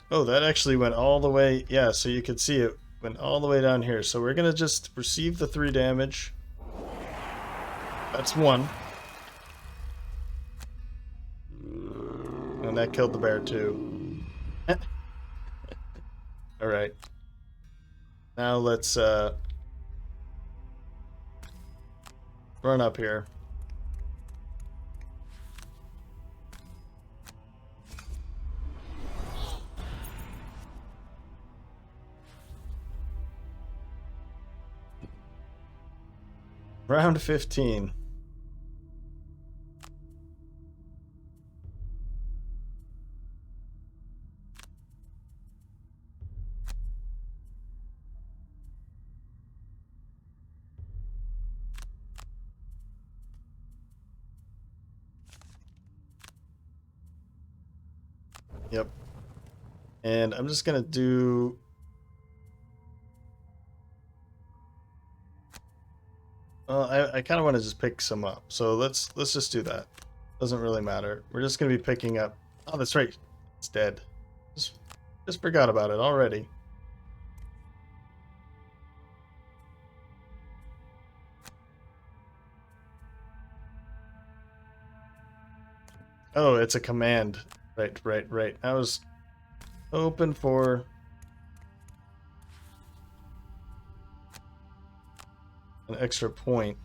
[SPEAKER 1] Oh, that actually went all the way. Yeah, so you could see it went all the way down here. So we're going to just receive the 3 damage. That's 1. And that killed the bear too. Alright. Now let's run up here. Round 15. Yep. And I'm just gonna do... Well, I kind of want to just pick some up. So let's just do that. Doesn't really matter. We're just gonna be picking up... Oh, that's right. It's dead. Just forgot about it already. Oh, it's a command. Right. I was hoping for... an extra point.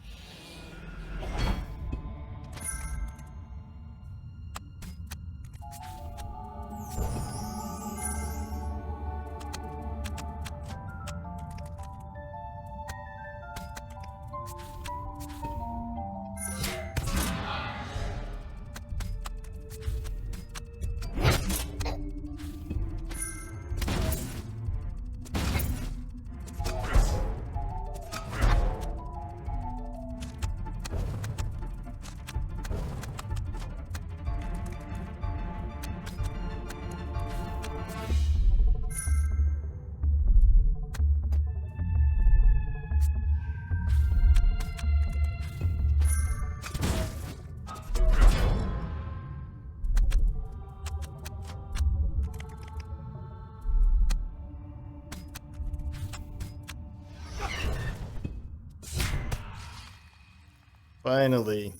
[SPEAKER 1] Finally.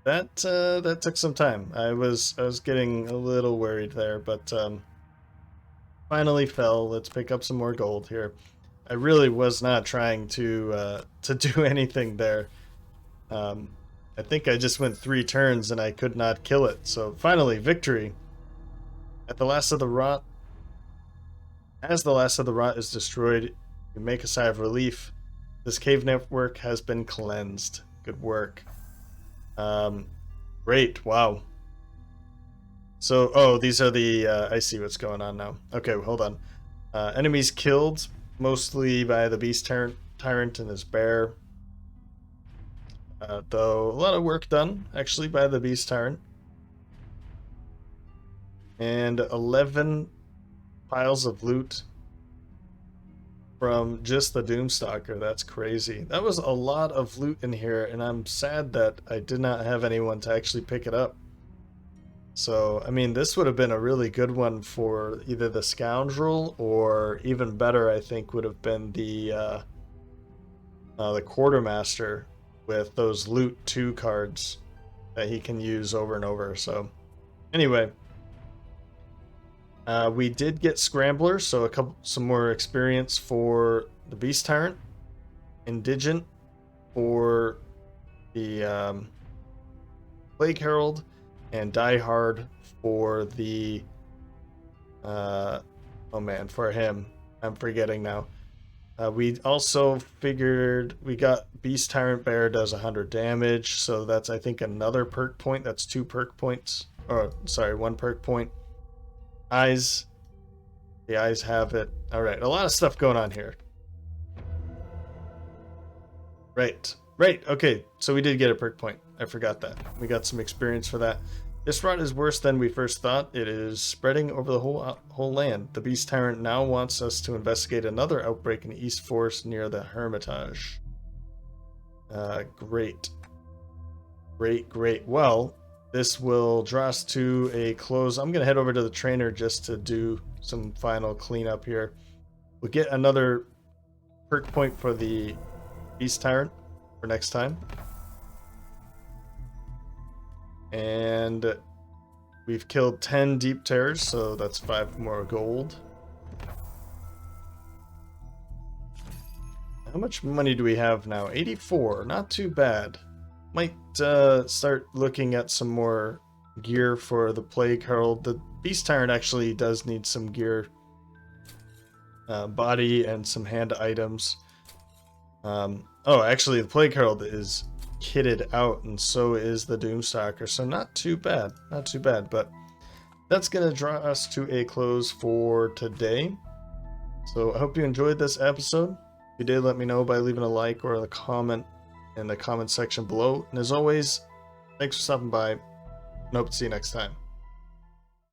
[SPEAKER 1] That took some time. I was getting a little worried there, but finally fell. Let's pick up some more gold here. I really was not trying to do anything there. I think I just went 3 turns and I could not kill it. So finally, victory. At the last of the rot. As the last of the rot is destroyed, you make a sigh of relief. This cave network has been cleansed. Good work. Great. Wow. So, oh, these are the, I see what's going on now. Okay, hold on. Enemies killed, mostly by the Beast Tyrant and his bear. Though, a lot of work done, actually, by the Beast Tyrant. And 11 piles of loot from just the Doomstalker. That's crazy. That was a lot of loot in here, and I'm sad that I did not have anyone to actually pick it up. So, I mean, this would have been a really good one for either the Scoundrel, or even better, I think, would have been the Quartermaster with those Loot 2 cards that he can use over and over. So, anyway, we did get Scrambler, so some more experience for the Beast Tyrant, Indigent for the Plagueherald, and Die Hard for the oh man, for him. I'm forgetting now. We also figured we got Beast Tyrant Bear does 100 damage, so that's, I think, another perk point. That's 2 perk points. Or, sorry, 1 perk point. Eyes. The eyes have it. Alright, a lot of stuff going on here. Right, okay, so we did get a perk point. I forgot that. We got some experience for that. This rot is worse than we first thought. It is spreading over the whole land. The Beast Tyrant now wants us to investigate another outbreak in East Forest near the Hermitage. Great. Well, this will draw us to a close. I'm going to head over to the trainer just to do some final cleanup here. We'll get another perk point for the Beast Tyrant for next time. And we've killed 10 deep terrors, so that's 5 more gold. How much money do we have now? 84, not too bad. Might start looking at some more gear for the Plagueherald. The Beast Tyrant actually does need some gear. Body and some hand items. Oh, actually, the Plagueherald is kitted out, and so is the Doomstalker, so not too bad, but that's gonna draw us to a close for today. So I hope you enjoyed this episode. If you did, let me know by leaving a like or a comment in the comment section below, and as always, thanks for stopping by, and hope to see you next time.